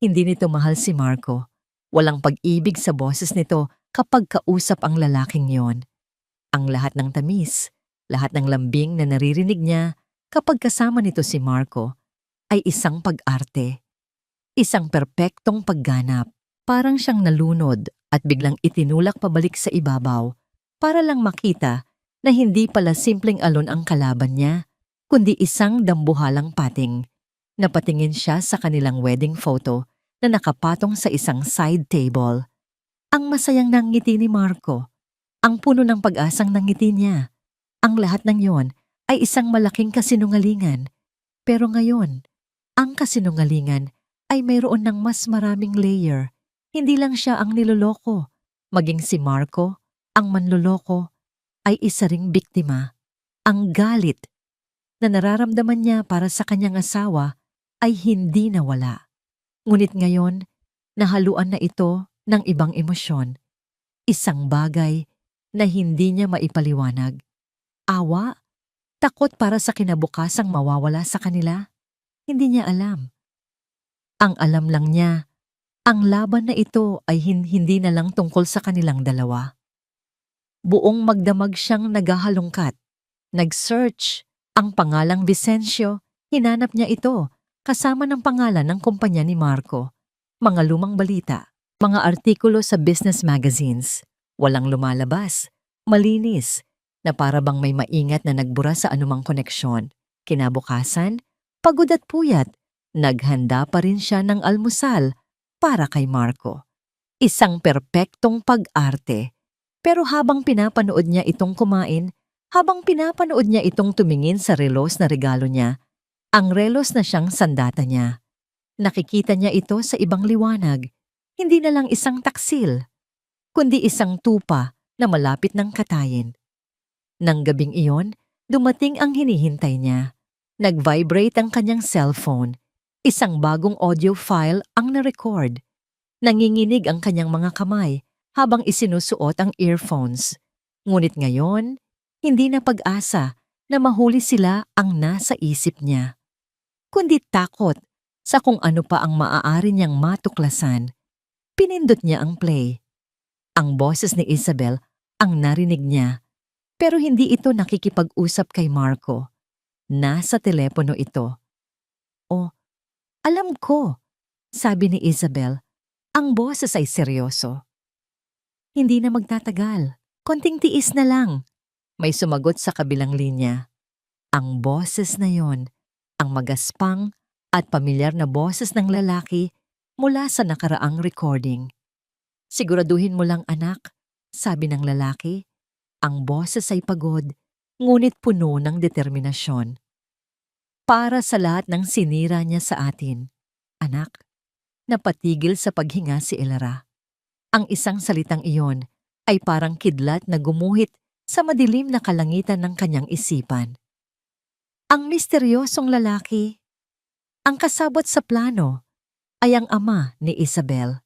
Hindi nito mahal si Marco. Walang pag-ibig sa boses nito kapag kausap ang lalaking yon. Ang lahat ng tamis, lahat ng lambing na naririnig niya kapag kasama nito si Marco ay isang pag-arte. Isang perpektong pagganap. Parang siyang nalunod at biglang itinulak pabalik sa ibabaw para lang makita na hindi pala simpleng alon ang kalaban niya, kundi isang dambuhalang pating. Napatingin siya sa kanilang wedding photo na nakapatong sa isang side table. Ang masayang nangiti ni Marco, ang puno ng pag-asang nangiti niya. Ang lahat ng yon ay isang malaking kasinungalingan. Pero ngayon, ang kasinungalingan ay mayroon ng mas maraming layer. Hindi lang siya ang niloloko, maging si Marco, ang manloloko, ay isa ring biktima. Ang galit na nararamdaman niya para sa kanyang asawa ay hindi nawala. Ngunit ngayon, nahaluan na ito ng ibang emosyon. Isang bagay na hindi niya maipaliwanag. Awa? Takot para sa kinabukasang mawawala sa kanila? Hindi niya alam. Ang alam lang niya, ang laban na ito ay hindi na lang tungkol sa kanilang dalawa. Buong magdamag siyang naghahalongkat. Nag-search. Ang pangalang Vicencio, hinanap niya ito kasama ng pangalan ng kumpanya ni Marco. Mga lumang balita, mga artikulo sa business magazines. Walang lumalabas. Malinis, na para bang may maingat na nagbura sa anumang koneksyon. Kinabukasan, pagod at puyat, naghanda pa rin siya ng almusal para kay Marco. Isang perpektong pag-arte. Pero habang pinapanood niya itong kumain, habang pinapanood niya itong tumingin sa relos na regalo niya, ang relos na siyang sandata niya. Nakikita niya ito sa ibang liwanag, hindi na lang isang taksil, kundi isang tupa na malapit ng katayin. Nang gabing iyon, dumating ang hinihintay niya. Nag-vibrate ang kanyang cellphone. Isang bagong audio file ang na-record. Nanginginig ang kanyang mga kamay habang isinusuot ang earphones. Ngunit ngayon, hindi na pag-asa na mahuli sila ang nasa isip niya, kundi takot sa kung ano pa ang maaari niyang matuklasan. Pinindot niya ang play. Ang boses ni Isabel ang narinig niya, pero hindi ito nakikipag-usap kay Marco. Nasa telepono ito. "Oh, alam ko," sabi ni Isabel. Ang boses ay seryoso. "Hindi na magtatagal. Konting tiis na lang." May sumagot sa kabilang linya. Ang boses na yon, ang magaspang at pamilyar na boses ng lalaki mula sa nakaraang recording. "Siguraduhin mo lang, anak," sabi ng lalaki. Ang boses ay pagod, ngunit puno ng determinasyon. "Para sa lahat ng sinira niya sa atin, anak." Napatigil sa paghinga si Elara. Ang isang salitang iyon ay parang kidlat na gumuhit sa madilim na kalangitan ng kanyang isipan. Ang misteryosong lalaki, ang kasabot sa plano, ay ang ama ni Isabel.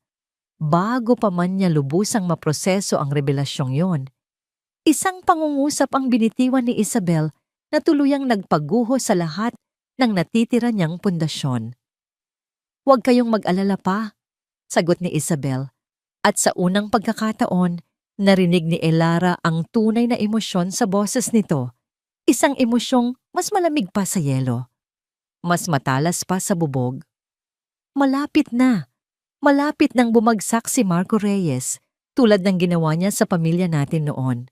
Bago pa man niya lubusang maproseso ang revelasyong yon, isang pangungusap ang binitiwan ni Isabel na tuluyang nagpaguho sa lahat ng natitira niyang pundasyon. "Huwag kayong mag-alala pa," sagot ni Isabel, at sa unang pagkakataon, narinig ni Elara ang tunay na emosyon sa boses nito, isang emosyong mas malamig pa sa yelo, mas matalas pa sa bubog. Malapit na, malapit nang bumagsak si Marco Reyes, tulad ng ginawa niya sa pamilya natin noon.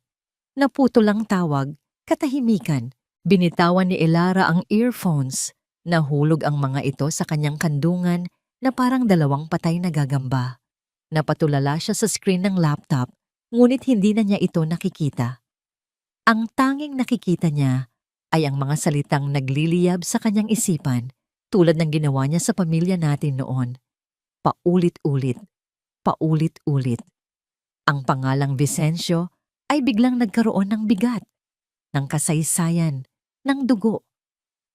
Naputol ang tawag, katahimikan. Binitawan ni Elara ang earphones. Nahulog ang mga ito sa kanyang kandungan na parang dalawang patay na gagamba. Napatulala siya sa screen ng laptop, ngunit hindi na niya ito nakikita. Ang tanging nakikita niya ay ang mga salitang nagliliyab sa kanyang isipan, tulad ng ginawa niya sa pamilya natin noon. Paulit-ulit, paulit-ulit. Ang pangalang Vicencio ay biglang nagkaroon ng bigat, ng kasaysayan, ng dugo.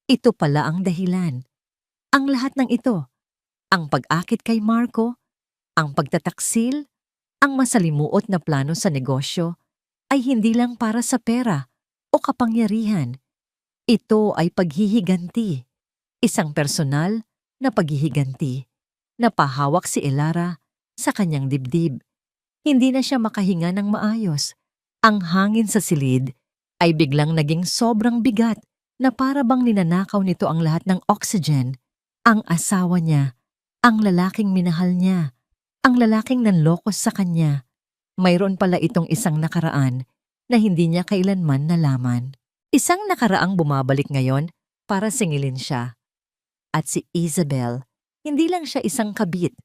Ito pala ang dahilan. Ang lahat ng ito, ang pag-akit kay Marco, ang pagtataksil, ang masalimuot na plano sa negosyo, ay hindi lang para sa pera o kapangyarihan. Ito ay paghihiganti, isang personal na paghihiganti. Napahawak si Elara sa kanyang dibdib. Hindi na siya makahinga ng maayos. Ang hangin sa silid ay biglang naging sobrang bigat na para bang ninanakaw nito ang lahat ng oxygen. Ang asawa niya, ang lalaking minahal niya, ang lalaking nanlokos sa kanya. Mayroon pala itong isang nakaraan na hindi niya kailanman nalaman. Isang nakaraang bumabalik ngayon para singilin siya. At si Isabel, hindi lang siya isang kabit.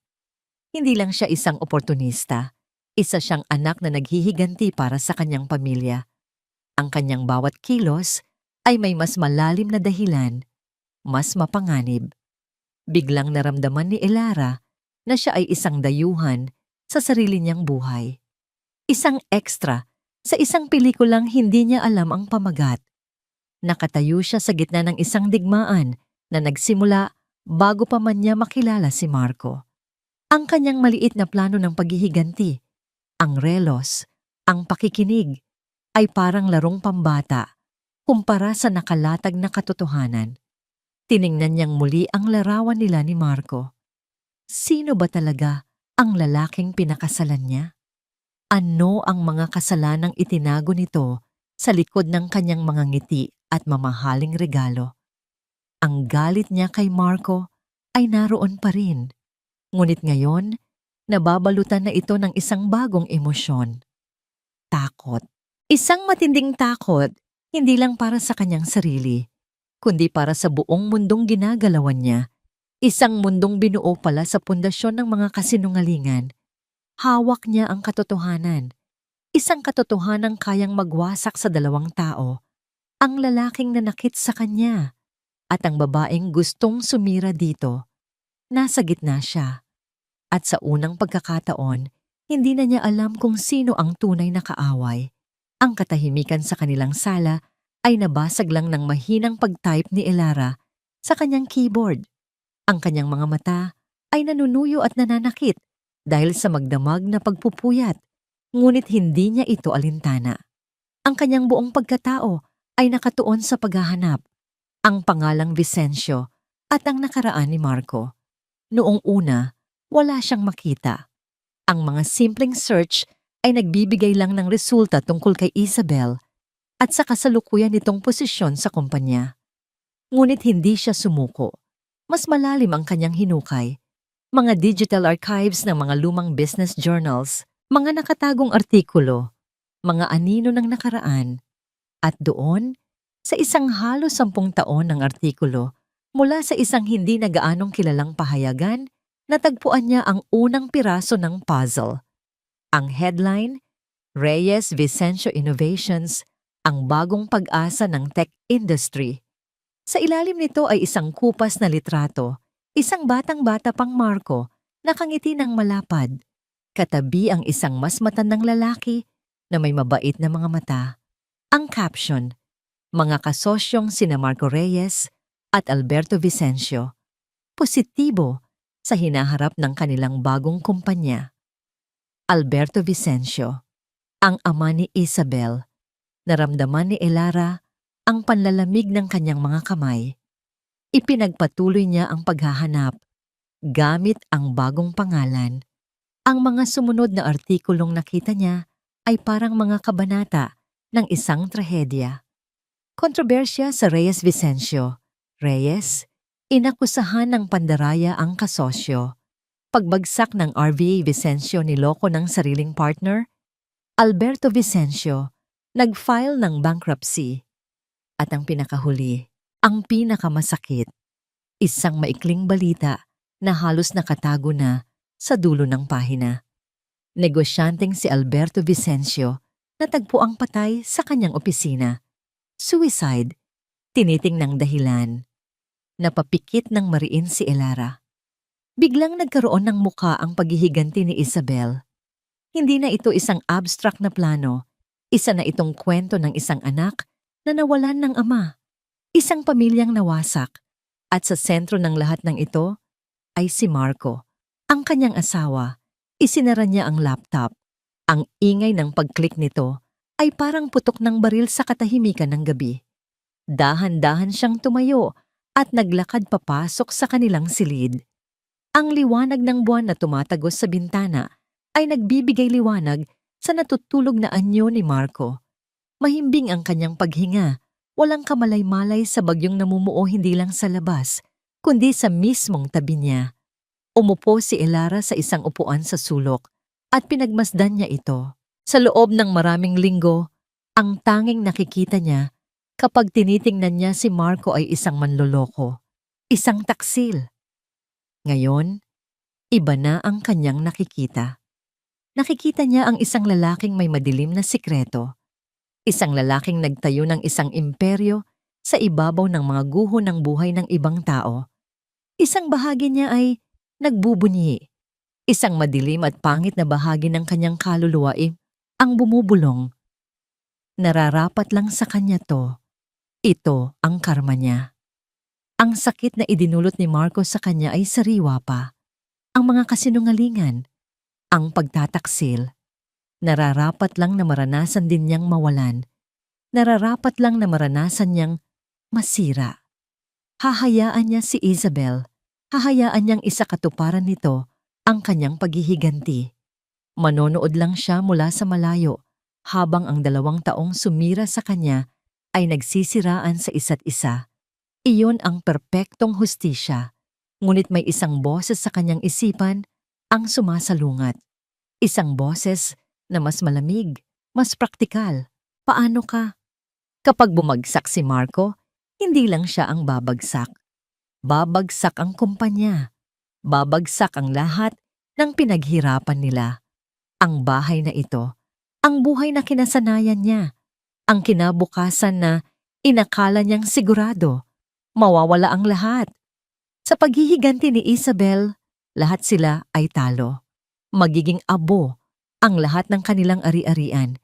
Hindi lang siya isang oportunista. Isa siyang anak na naghihiganti para sa kanyang pamilya. Ang kanyang bawat kilos ay may mas malalim na dahilan, mas mapanganib. Biglang naramdaman ni Elara na siya ay isang dayuhan sa sarili niyang buhay. Isang extra sa isang pelikulang hindi niya alam ang pamagat. Nakatayo siya sa gitna ng isang digmaan na nagsimula bago pa man niya makilala si Marco. Ang kanyang maliit na plano ng paghihiganti, ang relos, ang pakikinig, ay parang larong pambata kumpara sa nakalatag na katotohanan. Tiningnan niyang muli ang larawan nila ni Marco. Sino ba talaga ang lalaking pinakasalan niya? Ano ang mga kasalanang itinago nito sa likod ng kanyang mga ngiti at mamahaling regalo? Ang galit niya kay Marco ay naroon pa rin. Ngunit ngayon, nababalutan na ito ng isang bagong emosyon. Takot. Isang matinding takot, hindi lang para sa kanyang sarili, kundi para sa buong mundong ginagalawan niya. Isang mundong binuo pala sa pundasyon ng mga kasinungalingan. Hawak niya ang katotohanan. Isang katotohanang kayang magwasak sa dalawang tao. Ang lalaking nanakit sa kanya at ang babaeng gustong sumira dito. Nasa gitna siya. At sa unang pagkakataon, hindi na niya alam kung sino ang tunay na kaaway. Ang katahimikan sa kanilang sala ay nabasag lang ng mahinang pag-type ni Elara sa kanyang keyboard. Ang kanyang mga mata ay nanunuyo at nananakit dahil sa magdamag na pagpupuyat, ngunit hindi niya ito alintana. Ang kanyang buong pagkatao ay nakatuon sa paghahanap, ang pangalang Vicencio at ang nakaraan ni Marco. Noong una, wala siyang makita. Ang mga simpleng search ay nagbibigay lang ng resulta tungkol kay Isabel at sa kasalukuyan nitong posisyon sa kumpanya. Ngunit hindi siya sumuko. Mas malalim ang kanyang hinukay. Mga digital archives ng mga lumang business journals, mga nakatagong artikulo, mga anino ng nakaraan. At doon, sa isang halos 10 taon ng artikulo, mula sa isang hindi na gaanong kilalang pahayagan, natagpuan niya ang unang piraso ng puzzle. Ang headline, Reyes Vicencio Innovations, ang bagong pag-asa ng tech industry. Sa ilalim nito ay isang kupas na litrato, isang batang-bata pang Marco, nakangiti ng malapad. Katabi ang isang mas matandang lalaki na may mabait na mga mata. Ang caption, Mga kasosyong sina Marco Reyes at Alberto Vicencio, positibo sa hinaharap ng kanilang bagong kumpanya. Alberto Vicencio, ang ama ni Isabel, naramdaman ni Elara ang panlalamig ng kanyang mga kamay. Ipinagpatuloy niya ang paghahanap gamit ang bagong pangalan. Ang mga sumunod na artikulong nakita niya ay parang mga kabanata ng isang trahedya. Kontrobersya sa Reyes Vicencio. Reyes, inakusahan ng pandaraya ang kasosyo. Pagbagsak ng RVA Vicencio niloko ng sariling partner. Alberto Vicencio, nag-file ng bankruptcy. At ang pinakahuli, ang pinakamasakit, isang maikling balita na halos nakatago na sa dulo ng pahina. Negosyanteng si Alberto Vicencio natagpo ang patay sa kanyang opisina. Suicide, tinitingnang dahilan. Napapikit ng mariin si Elara. Biglang nagkaroon ng muka ang paghihiganti ni Isabel. Hindi na ito isang abstract na plano, isa na itong kwento ng isang anak na nawalan ng ama, isang pamilyang nawasak, at sa sentro ng lahat ng ito ay si Marco, ang kanyang asawa. Isinara niya ang laptop. Ang ingay ng pag-click nito ay parang putok ng baril sa katahimikan ng gabi. Dahan-dahan siyang tumayo at naglakad papasok sa kanilang silid. Ang liwanag ng buwan na tumatagos sa bintana ay nagbibigay liwanag sa natutulog na anyo ni Marco. Mahimbing ang kanyang paghinga, walang kamalay-malay sa bagyong namumuo hindi lang sa labas, kundi sa mismong tabi niya. Umupo si Elara sa isang upuan sa sulok at pinagmasdan niya ito. Sa loob ng maraming linggo, ang tanging nakikita niya kapag tinitingnan niya si Marco ay isang manloloko, isang taksil. Ngayon, iba na ang kanyang nakikita. Nakikita niya ang isang lalaking may madilim na sikreto, isang lalaking nagtayo ng isang imperyo sa ibabaw ng mga guho ng buhay ng ibang tao. Isang bahagi niya ay nagbubunyi. Isang madilim at pangit na bahagi ng kanyang kaluluwa ay ang bumubulong. Nararapat lang sa kanya to. Ito ang karma niya. Ang sakit na idinulot ni Marco sa kanya ay sariwa pa. Ang mga kasinungalingan, ang pagtataksil. Nararapat lang na maranasan din niyang mawalan. Nararapat lang na maranasan niyang masira. Hahayaan niya si Isabel. Hahayaan niyang isakatuparan nito ang kanyang paghihiganti. Manonood lang siya mula sa malayo habang ang 2 taong sumira sa kanya ay nagsisiraan sa isa't isa. Iyon ang perpektong hustisya, ngunit may isang boses sa kanyang isipan ang sumasalungat. Isang boses na mas malamig, mas praktikal. Paano ka? Kapag bumagsak si Marco, hindi lang siya ang babagsak. Babagsak ang kumpanya. Babagsak ang lahat ng pinaghirapan nila. Ang bahay na ito, ang buhay na kinasanayan niya, ang kinabukasan na inakala niyang sigurado. Mawawala ang lahat. Sa paghihiganti ni Isabel, lahat sila ay talo. Magiging abo ang lahat ng kanilang ari-arian.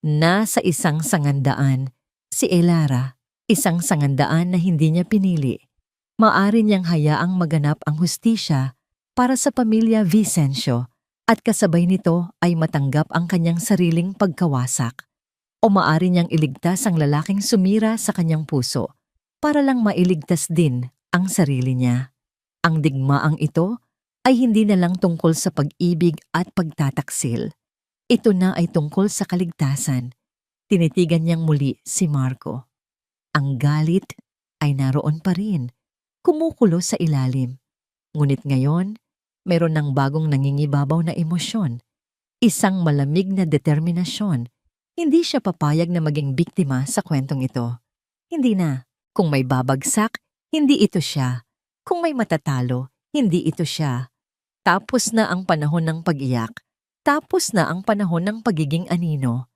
Nasa isang sangandaan, si Elara, isang sangandaan na hindi niya pinili. Maari niyang hayaang maganap ang hustisya para sa pamilya Vicencio at kasabay nito ay matanggap ang kanyang sariling pagkawasak. O maari niyang iligtas ang lalaking sumira sa kanyang puso para lang mailigtas din ang sarili niya. Ang digmaang ito ay hindi na lang tungkol sa pag-ibig at pagtataksil. Ito na ay tungkol sa kaligtasan. Tinitigan niyang muli si Marco. Ang galit ay naroon pa rin, kumukulo sa ilalim. Ngunit ngayon, meron ng bagong nangingibabaw na emosyon. Isang malamig na determinasyon. Hindi siya papayag na maging biktima sa kwentong ito. Hindi na. Kung may babagsak, hindi ito siya. Kung may matatalo, hindi ito siya. Tapos na ang panahon ng pag-iyak. Tapos na ang panahon ng pagiging anino.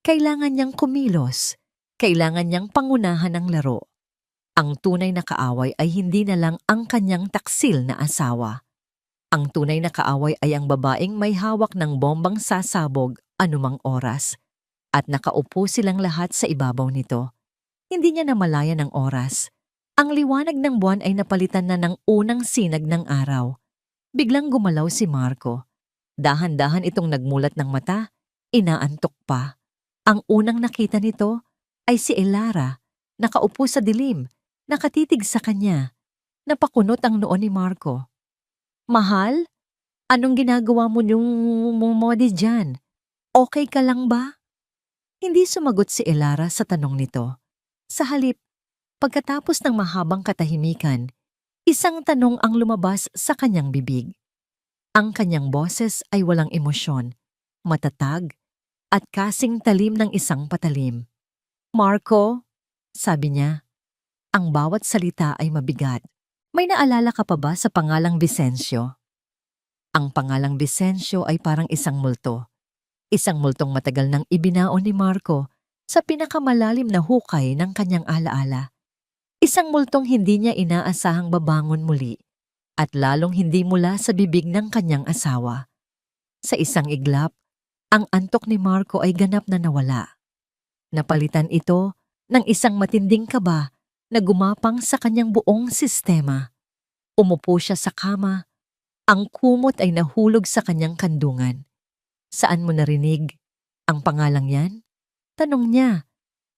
Kailangan niyang kumilos. Kailangan niyang pangunahan ang laro. Ang tunay na kaaway ay hindi na lang ang kanyang taksil na asawa. Ang tunay na kaaway ay ang babaeng may hawak ng bombang sasabog anumang oras. At nakaupo silang lahat sa ibabaw nito. Hindi niya namalayan ang oras. Ang liwanag ng buwan ay napalitan na ng unang sinag ng araw. Biglang gumalaw si Marco. Dahan-dahan itong nagmulat ng mata, inaantok pa. Ang unang nakita nito ay si Elara, nakaupo sa dilim, nakatitig sa kanya. Napakunot ang noo ni Marco. Mahal? Anong ginagawa mo yung mumodi dyan? Okay ka lang ba? Hindi sumagot si Elara sa tanong nito. Sa halip, pagkatapos ng mahabang katahimikan, isang tanong ang lumabas sa kanyang bibig. Ang kanyang boses ay walang emosyon, matatag, at kasing talim ng isang patalim. Marco, sabi niya, ang bawat salita ay mabigat. May naalala ka pa ba sa pangalang Vicencio? Ang pangalang Vicencio ay parang isang multo. Isang multong matagal nang ibinaon ni Marco sa pinakamalalim na hukay ng kanyang alaala. Isang multong hindi niya inaasahang babangon muli at lalong hindi mula sa bibig ng kanyang asawa. Sa isang iglap, ang antok ni Marco ay ganap na nawala. Napalitan ito ng isang matinding kaba na gumapang sa kanyang buong sistema. Umupo siya sa kama, ang kumot ay nahulog sa kanyang kandungan. Saan mo narinig ang pangalang yan? Tanong niya.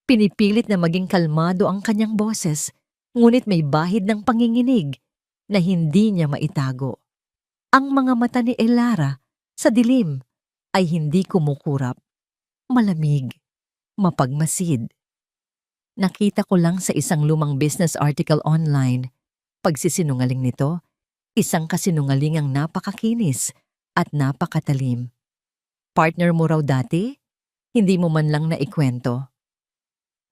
Pinipilit na maging kalmado ang kanyang boses, ngunit may bahid ng panginginig na hindi niya maitago. Ang mga mata ni Elara sa dilim ay hindi kumukurap. Malamig, mapagmasid. Nakita ko lang sa isang lumang business article online. Pagsisinungaling nito, isang kasinungalingang napakakinis at napakatalim. Partner mo raw dati? Hindi mo man lang naikwento.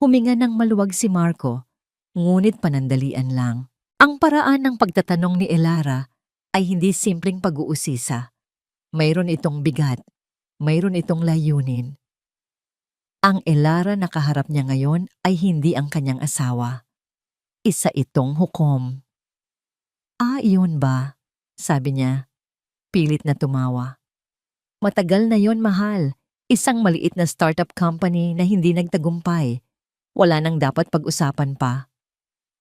Huminga ng maluwag si Marco, ngunit panandalian lang. Ang paraan ng pagtatanong ni Elara ay hindi simpleng pag-uusisa. Mayroon itong bigat, mayroon itong layunin. Ang Elara na kaharap niya ngayon ay hindi ang kanyang asawa. Isa itong hukom. Ah, iyon ba? Sabi niya. Pilit na tumawa. Matagal na yon, mahal. Isang maliit na startup company na hindi nagtagumpay. Wala nang dapat pag-usapan pa.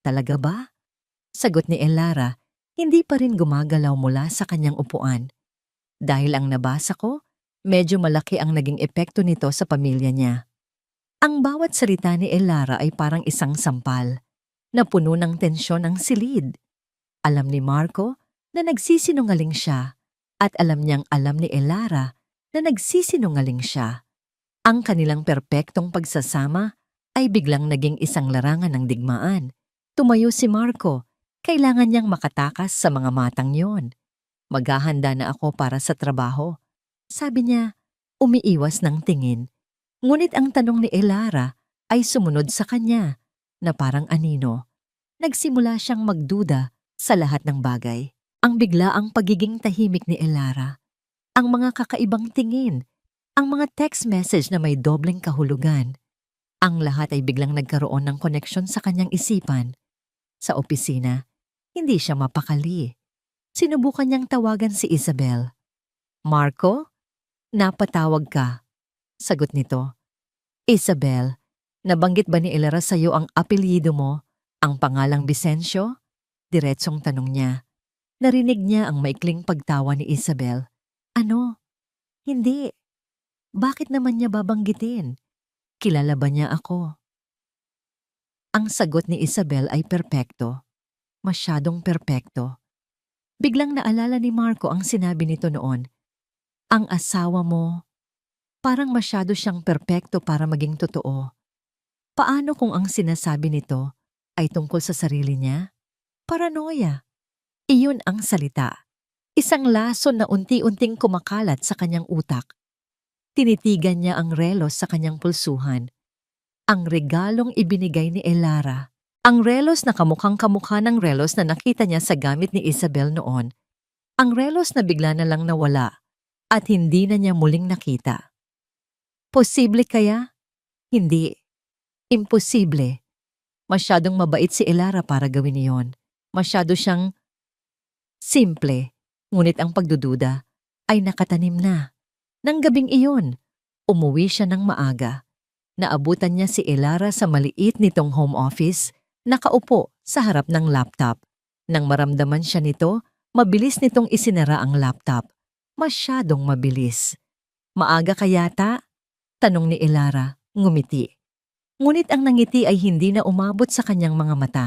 Talaga ba? Sagot ni Elara, hindi pa rin gumagalaw mula sa kanyang upuan. Dahil ang nabasa ko, medyo malaki ang naging epekto nito sa pamilya niya. Ang bawat salita ni Elara ay parang isang sampal, na puno ng tensyon ang silid. Alam ni Marco na nagsisinungaling siya, at alam niyang alam ni Elara na nagsisinungaling siya. Ang kanilang perpektong pagsasama ay biglang naging isang larangan ng digmaan. Tumayo si Marco. Kailangan niyang makatakas sa mga matang yon. Maghahanda na ako para sa trabaho. Sabi niya, umiiwas ng tingin. Ngunit ang tanong ni Elara ay sumunod sa kanya na parang anino. Nagsimula siyang magduda sa lahat ng bagay. Ang biglaang pagiging tahimik ni Elara, ang mga kakaibang tingin, ang mga text message na may dobleng kahulugan. Ang lahat ay biglang nagkaroon ng koneksyon sa kanyang isipan. Sa opisina, hindi siya mapakali. Sinubukan niyang tawagan si Isabel. Marco, napatawag ka. Sagot nito. Isabel, nabanggit ba ni Elara sa'yo ang apelyido mo, ang pangalang Vicencio? Diretsong tanong niya. Narinig niya ang maikling pagtawa ni Isabel. Ano? Hindi. Bakit naman niya babanggitin? Kilala ba niya ako? Ang sagot ni Isabel ay perpekto. Masyadong perpekto. Biglang naalala ni Marco ang sinabi nito noon. Ang asawa mo, parang masyado siyang perpekto para maging totoo. Paano kung ang sinasabi nito ay tungkol sa sarili niya? Paranoia. Iyon ang salita. Isang lason na unti-unting kumakalat sa kanyang utak. Tinitigan niya ang relos sa kanyang pulsuhan. Ang regalong ibinigay ni Elara. Ang relos na kamukhang-kamukha ng relos na nakita niya sa gamit ni Isabel noon. Ang relos na bigla na lang nawala at hindi na niya muling nakita. Posible kaya? Hindi. Imposible. Masyadong mabait si Elara para gawin iyon. Masyado siyang simple, ngunit ang pagdududa ay nakatanim na. Nang gabing iyon, umuwi siya ng maaga. Naabutan niya si Elara sa maliit nitong home office, nakaupo sa harap ng laptop. Nang maramdaman siya nito, mabilis nitong isinara ang laptop. Masyadong mabilis. Maaga ka yata? Tanong ni Elara, ngumiti. Ngunit ang nangiti ay hindi na umabot sa kanyang mga mata.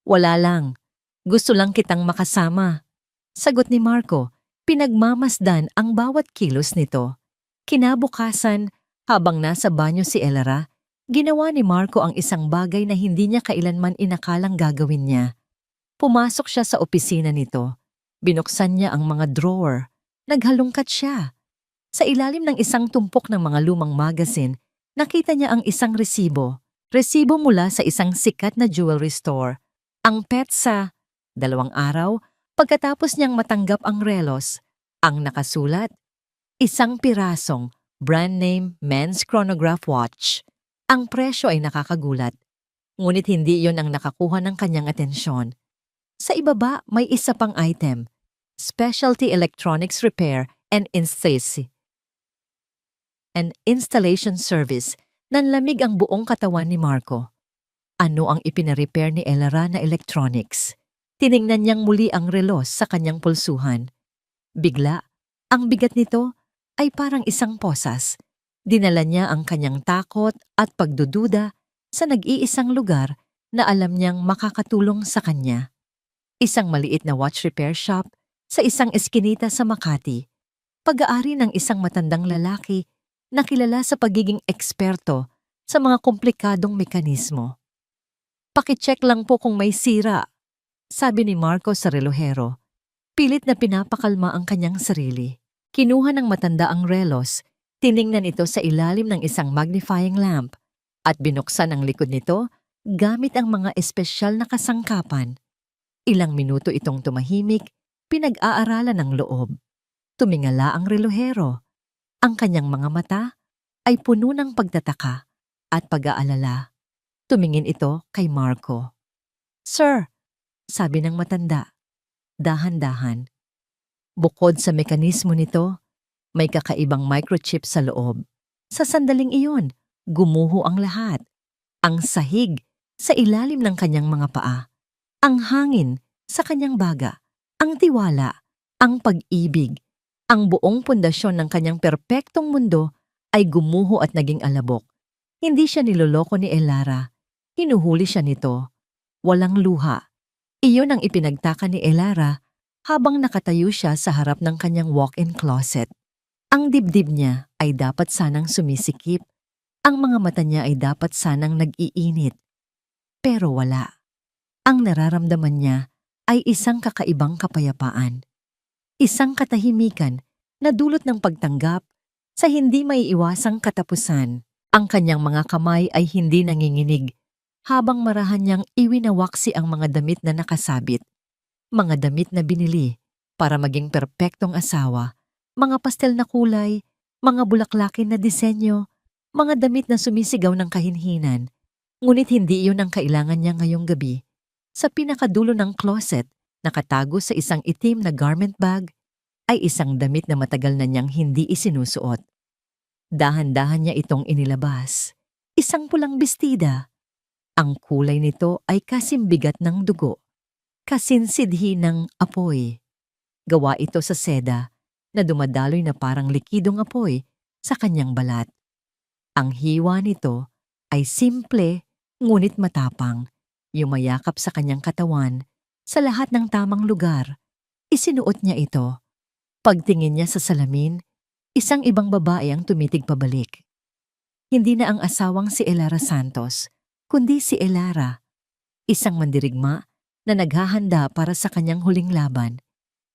Wala lang. Gusto lang kitang makasama. Sagot ni Marco, pinagmamasdan ang bawat kilos nito. Kinabukasan, habang nasa banyo si Elara, ginawa ni Marco ang isang bagay na hindi niya kailanman inakalang gagawin niya. Pumasok siya sa opisina nito. Binuksan niya ang mga drawer. Naghalungkat siya. Sa ilalim ng isang tumpok ng mga lumang magazine, nakita niya ang isang resibo. Resibo mula sa isang sikat na jewelry store. Ang petsa. 2 araw, pagkatapos niyang matanggap ang relos, ang nakasulat, 1 pirasong brand name men's chronograph watch. Ang presyo ay nakakagulat. Ngunit hindi iyon ang nakakuha ng kanyang atensyon. Sa ibaba, may isa pang item. Specialty Electronics Repair and Installation Service. Nanlamig ang buong katawan ni Marco. Ano ang ipinarepair ni Elara na electronics? Tiningnan niyang muli ang relos sa kanyang pulsuhan. Bigla, ang bigat nito ay parang isang posas. Dinala niya ang kanyang takot at pagdududa sa nag-iisang lugar na alam niyang makakatulong sa kanya. Isang maliit na watch repair shop sa isang eskinita sa Makati. Pag-aari ng isang matandang lalaki na kilala sa pagiging eksperto sa mga komplikadong mekanismo. Pakicheck lang po kung may sira, sabi ni Marco sa relohero. Pilit na pinapakalma ang kanyang sarili. Kinuha ng matanda ang relos, tiningnan ito sa ilalim ng isang magnifying lamp at binuksan ang likod nito gamit ang mga espesyal na kasangkapan. Ilang minuto itong tumahimik, pinag-aaralan ng loob. Tumingala ang relohero. Ang kanyang mga mata ay puno ng pagtataka at pag-aalala. Tumingin ito kay Marco. Sir, sabi ng matanda, dahan-dahan. Bukod sa mekanismo nito, may kakaibang microchip sa loob. Sa sandaling iyon, gumuho ang lahat. Ang sahig sa ilalim ng kanyang mga paa. Ang hangin sa kanyang baga. Ang tiwala, ang pag-ibig. Ang buong pundasyon ng kanyang perpektong mundo ay gumuho at naging alabok. Hindi siya niloloko ni Elara. Hinuhuli siya nito. Walang luha. Iyon ang ipinagtaka ni Elara habang nakatayo siya sa harap ng kanyang walk-in closet. Ang dibdib niya ay dapat sanang sumisikip. Ang mga mata niya ay dapat sanang nag-iinit. Pero wala. Ang nararamdaman niya ay isang kakaibang kapayapaan. Isang katahimikan na dulot ng pagtanggap sa hindi maiiwasang katapusan. Ang kanyang mga kamay ay hindi nanginginig habang marahan niyang iwinawaksi ang mga damit na nakasabit. Mga damit na binili para maging perpektong asawa, mga pastel na kulay, mga bulaklakin na disenyo, mga damit na sumisigaw ng kahinhinan. Ngunit hindi iyon ang kailangan niya ngayong gabi. Sa pinakadulo ng closet, nakatago sa isang itim na garment bag, ay isang damit na matagal na niyang hindi isinusuot. Dahan-dahan niya itong inilabas. Isang pulang bestida. Ang kulay nito ay kasimbigat ng dugo, kasinsidhi ng apoy. Gawa ito sa seda na dumadaloy na parang likidong apoy sa kanyang balat. Ang hiwa nito ay simple ngunit matapang. Yumayakap sa kanyang katawan sa lahat ng tamang lugar. Isinuot niya ito. Pagtingin niya sa salamin, isang ibang babae ang tumitig pabalik. Hindi na ang asawang si Elara Santos, kundi si Elara, isang mandirigma na naghahanda para sa kanyang huling laban.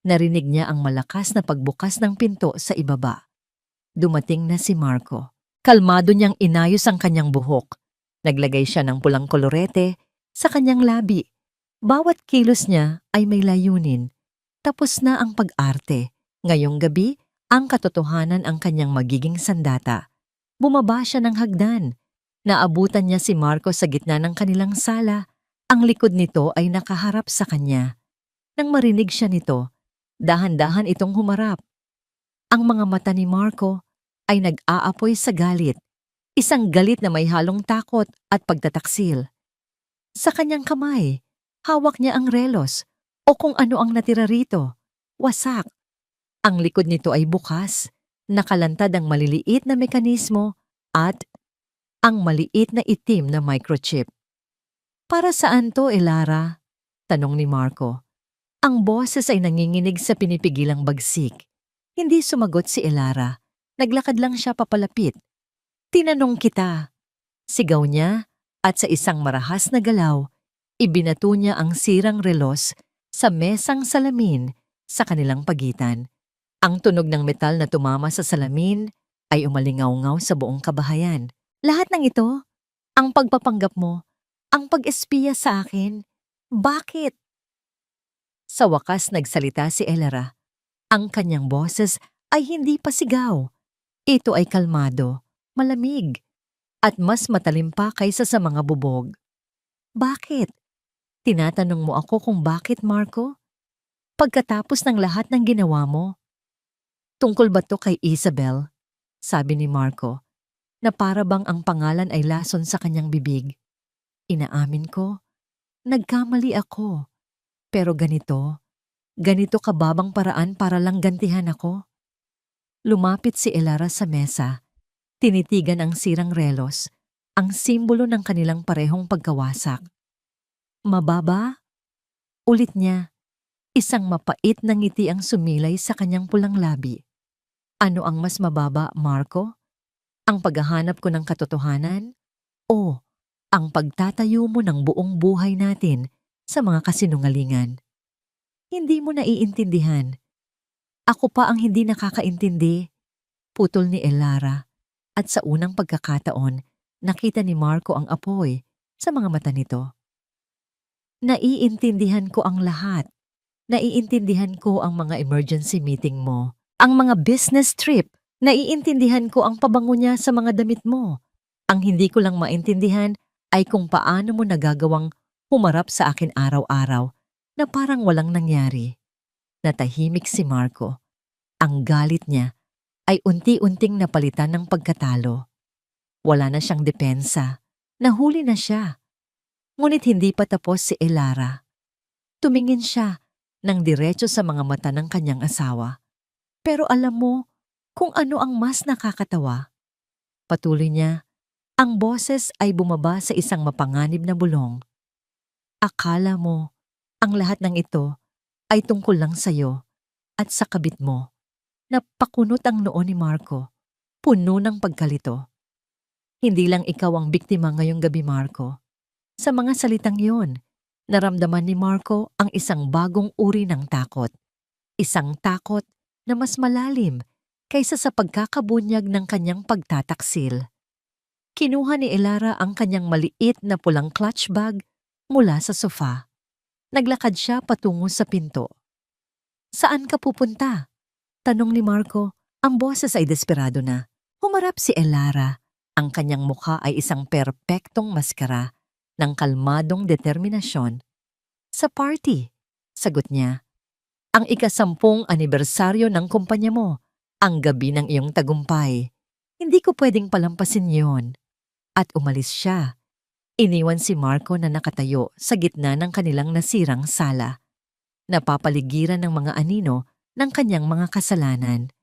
Narinig niya ang malakas na pagbukas ng pinto sa ibaba. Dumating na si Marco. Kalmado niyang inayos ang kanyang buhok. Naglagay siya ng pulang kolorete sa kanyang labi. Bawat kilos niya ay may layunin. Tapos na ang pag-arte. Ngayong gabi, ang katotohanan ang kanyang magiging sandata. Bumaba siya ng hagdan. Naabutan niya si Marco sa gitna ng kanilang sala. Ang likod nito ay nakaharap sa kanya. Nang marinig siya nito, dahan-dahan itong humarap. Ang mga mata ni Marco ay nag-aapoy sa galit. Isang galit na may halong takot at pagtataksil. Sa kanyang kamay, hawak niya ang relos o kung ano ang natira rito. Wasak. Ang likod nito ay bukas, nakalantad ang maliliit na mekanismo at ang maliit na itim na microchip. Para saan to, Elara? Tanong ni Marco. Ang boses ay nanginginig sa pinipigilang bagsik. Hindi sumagot si Elara. Naglakad lang siya papalapit. Tinanong kita. Sigaw niya at sa isang marahas na galaw, ibinato niya ang sirang relos sa mesang salamin sa kanilang pagitan. Ang tunog ng metal na tumama sa salamin ay umalingaw-ngaw sa buong kabahayan. Lahat ng ito, ang pagpapanggap mo, ang pag-espiya sa akin. Bakit? Sa wakas nagsalita si Elara. Ang kanyang boses ay hindi pa sigaw. Ito ay kalmado, malamig, at mas matalim pa kaysa sa mga bubog. Bakit? Tinatanong mo ako kung bakit, Marco? Pagkatapos ng lahat ng ginawa mo? Tungkol ba to kay Isabel? Sabi ni Marco, na para bang ang pangalan ay lason sa kanyang bibig. Inaamin ko, nagkamali ako. Pero ganito kababang paraan para lang gantihan ako. Lumapit si Elara sa mesa, tinitigan ang sirang relos, ang simbolo ng kanilang parehong pagkawasak. Mababa? Ulit niya, isang mapait na ngiti ang sumilay sa kanyang pulang labi. Ano ang mas mababa, Marco? Ang paghahanap ko ng katotohanan? O ang pagtatayo mo ng buong buhay natin sa mga kasinungalingan? Hindi mo naiintindihan. Ako pa ang hindi nakakaintindi. Putol ni Elara. At sa unang pagkakataon, nakita ni Marco ang apoy sa mga mata nito. Naiintindihan ko ang lahat. Naiintindihan ko ang mga emergency meeting mo. Ang mga business trip. Naiintindihan ko ang pabango niya sa mga damit mo. Ang hindi ko lang maintindihan ay kung paano mo nagagawang humarap sa akin araw-araw na parang walang nangyari. Natahimik si Marco. Ang galit niya ay unti-unting napalitan ng pagkatalo. Wala na siyang depensa. Nahuli na siya. Ngunit hindi pa tapos si Elara. Tumingin siya ng diretso sa mga mata ng kanyang asawa. Pero alam mo kung ano ang mas nakakatawa? Patuloy niya, ang boses ay bumaba sa isang mapanganib na bulong. Akala mo, ang lahat ng ito ay tungkol lang sa'yo at sa kabit mo. Napakunot ang noo ni Marco, puno ng pagkalito. Hindi lang ikaw ang biktima ngayong gabi, Marco. Sa mga salitang yon, naramdaman ni Marco ang isang bagong uri ng takot. Isang takot na mas malalim kaysa sa pagkakabunyag ng kanyang pagtataksil. Kinuha ni Elara ang kanyang maliit na pulang clutch bag mula sa sofa. Naglakad siya patungo sa pinto. Saan ka pupunta? Tanong ni Marco. Ang boses ay desperado na. Humarap si Elara. Ang kanyang mukha ay isang perpektong maskara ng kalmadong determinasyon. Sa party, sagot niya. Ang ika-10 anibersaryo ng kumpanya mo, ang gabi ng iyong tagumpay. Hindi ko pwedeng palampasin yon. At umalis siya. Iniwan si Marco na nakatayo sa gitna ng kanilang nasirang sala. Napapaligiran ng mga anino ng kanyang mga kasalanan.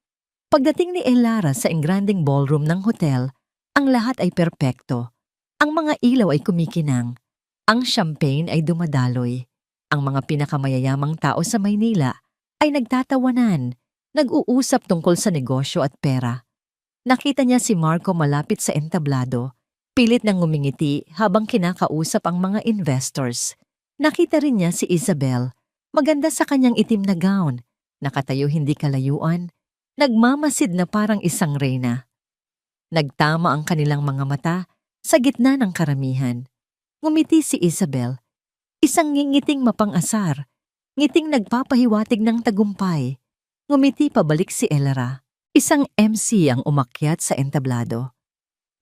Pagdating ni Elara sa engranding ballroom ng hotel, ang lahat ay perpekto. Ang mga ilaw ay kumikinang. Ang champagne ay dumadaloy. Ang mga pinakamayayamang tao sa Maynila ay nagtatawanan, nag-uusap tungkol sa negosyo at pera. Nakita niya si Marco malapit sa entablado, pilit nang ngumingiti habang kinakausap ang mga investors. Nakita rin niya si Isabel, maganda sa kanyang itim na gown, nakatayo hindi kalayuan, nagmamasid na parang isang reyna. Nagtama ang kanilang mga mata sa gitna ng karamihan. Ngumiti si Isabel, isang ngingiting mapang-asar, ngiting nagpapahiwatig ng tagumpay. Ngumiti pabalik si Elara, isang MC ang umakyat sa entablado.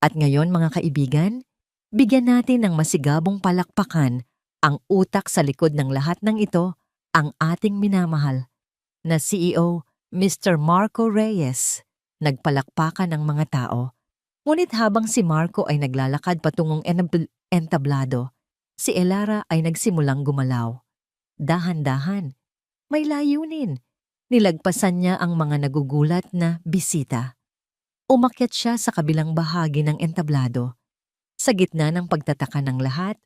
At ngayon mga kaibigan, bigyan natin ng masigabong palakpakan ang utak sa likod ng lahat ng ito, ang ating minamahal na CEO Mr. Marco Reyes. Nagpalakpakan ng mga tao. Ngunit habang si Marco ay naglalakad patungong entablado, si Elara ay nagsimulang gumalaw. Dahan-dahan, may layunin. Nilagpasan niya ang mga nagugulat na bisita. Umakyat siya sa kabilang bahagi ng entablado. Sa gitna ng pagtataka ng lahat,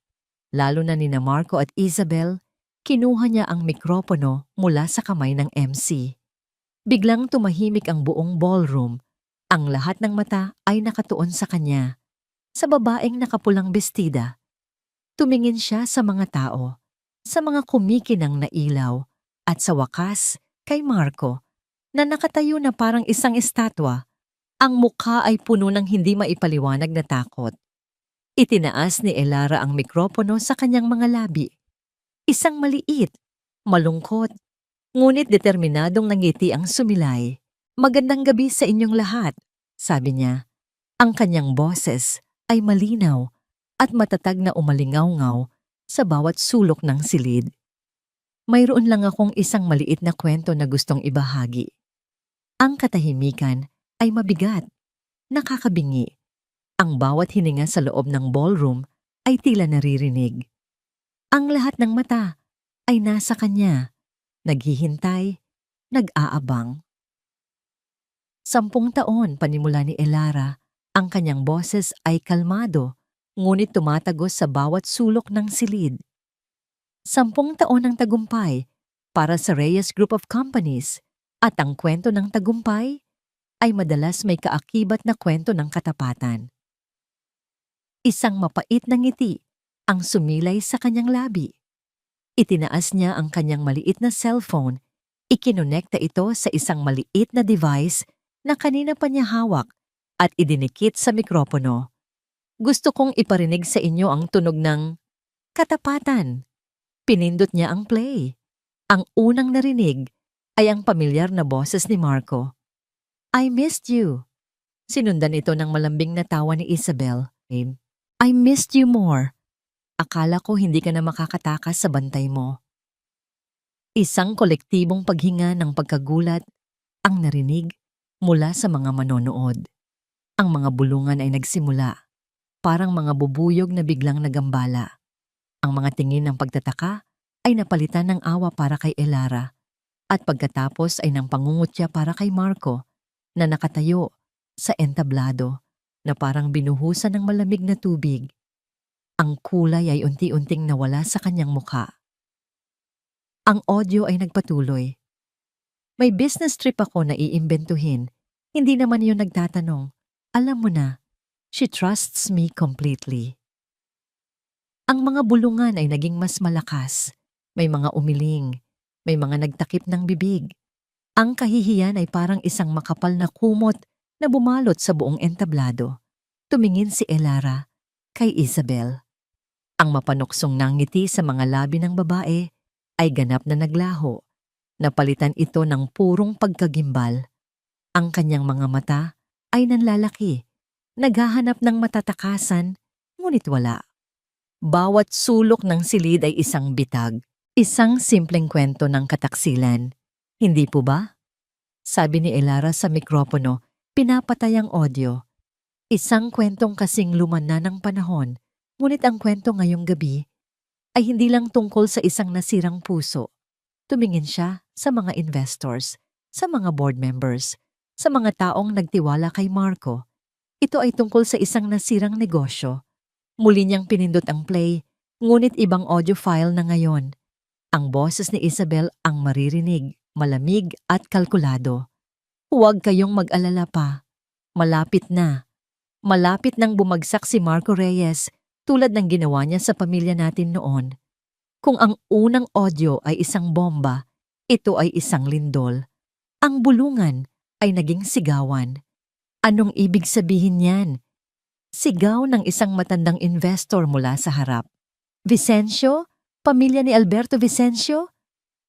lalo na nina Marco at Isabel, kinuha niya ang mikropono mula sa kamay ng MC. Biglang tumahimik ang buong ballroom. Ang lahat ng mata ay nakatuon sa kanya. Sa babaeng nakapulang bestida. Tumingin siya sa mga tao, sa mga kumikinang na ilaw, at sa wakas, kay Marco, na nakatayo na parang isang estatwa. Ang mukha ay puno ng hindi maipaliwanag na takot. Itinaas ni Elara ang mikropono sa kanyang mga labi. Isang maliit, malungkot, ngunit determinadong nangiti ang sumilay. "Magandang gabi sa inyong lahat," sabi niya. Ang kanyang boses ay malinaw at matatag na umalingaw-ngaw sa bawat sulok ng silid. "Mayroon lang akong isang maliit na kwento na gustong ibahagi." Ang katahimikan ay mabigat, nakakabingi. Ang bawat hininga sa loob ng ballroom ay tila naririnig. Ang lahat ng mata ay nasa kanya, naghihintay, nag-aabang. 10 taon panimula ni Elara, ang kanyang boses ay kalmado, ngunit tumatagos sa bawat sulok ng silid. 10 taon ng tagumpay para sa Reyes Group of Companies, at ang kwento ng tagumpay ay madalas may kaakibat na kwento ng katapatan. Isang mapait na ngiti ang sumilay sa kanyang labi. Itinaas niya ang kanyang maliit na cellphone, ikinonekta ito sa isang maliit na device na kanina pa niya hawak at idinikit sa mikropono. "Gusto kong iparinig sa inyo ang tunog ng katapatan." Pinindot niya ang play. Ang unang narinig ay ang pamilyar na boses ni Marco. "I missed you." Sinundan ito ng malambing na tawa ni Isabel. "I missed you more. Akala ko hindi ka na makakatakas sa bantay mo." Isang kolektibong paghinga ng pagkagulat ang narinig mula sa mga manonood. Ang mga bulungan ay nagsimula, parang mga bubuyog na biglang nagambala. Ang mga tingin ng pagtataka ay napalitan ng awa para kay Elara, at pagkatapos ay ng pangungutya para kay Marco na nakatayo sa entablado na parang binuhusan ng malamig na tubig. Ang kulay ay unti-unting nawala sa kanyang mukha. Ang audio ay nagpatuloy. "May business trip ako na iimbentuhin. Hindi naman yun nagtatanong. Alam mo na, she trusts me completely." Ang mga bulungan ay naging mas malakas. May mga umiling, may mga nagtakip ng bibig. Ang kahihiyan ay parang isang makapal na kumot na bumalot sa buong entablado. Tumingin si Elara kay Isabel. Ang mapanuksong nangiti sa mga labi ng babae ay ganap na naglaho. Napalitan ito ng purong pagkagimbal. Ang kanyang mga mata ay nanlalaki, naghahanap ng matatakasan, ngunit wala. Bawat sulok ng silid ay isang bitag, isang simpleng kwento ng kataksilan. Hindi po ba? Sabi ni Elara sa mikropono, pinapatay ang audio. Isang kwentong kasing luman na ng panahon, ngunit ang kwento ngayong gabi ay hindi lang tungkol sa isang nasirang puso. Tumingin siya sa mga investors, sa mga board members, sa mga taong nagtiwala kay Marco. Ito ay tungkol sa isang nasirang negosyo. Muli niyang pinindot ang play, ngunit ibang audio file na ngayon. Ang boses ni Isabel ang maririnig, malamig at kalkulado. "Huwag kayong mag-alala pa. Malapit na. Malapit nang bumagsak si Marco Reyes tulad ng ginawa niya sa pamilya natin noon. Kung ang unang audio ay isang bomba, ito ay isang lindol. Ang bulungan ay naging sigawan." Anong ibig sabihin niyan? Sigaw ng isang matandang investor mula sa harap. "Vicencio? Pamilya ni Alberto Vicencio?"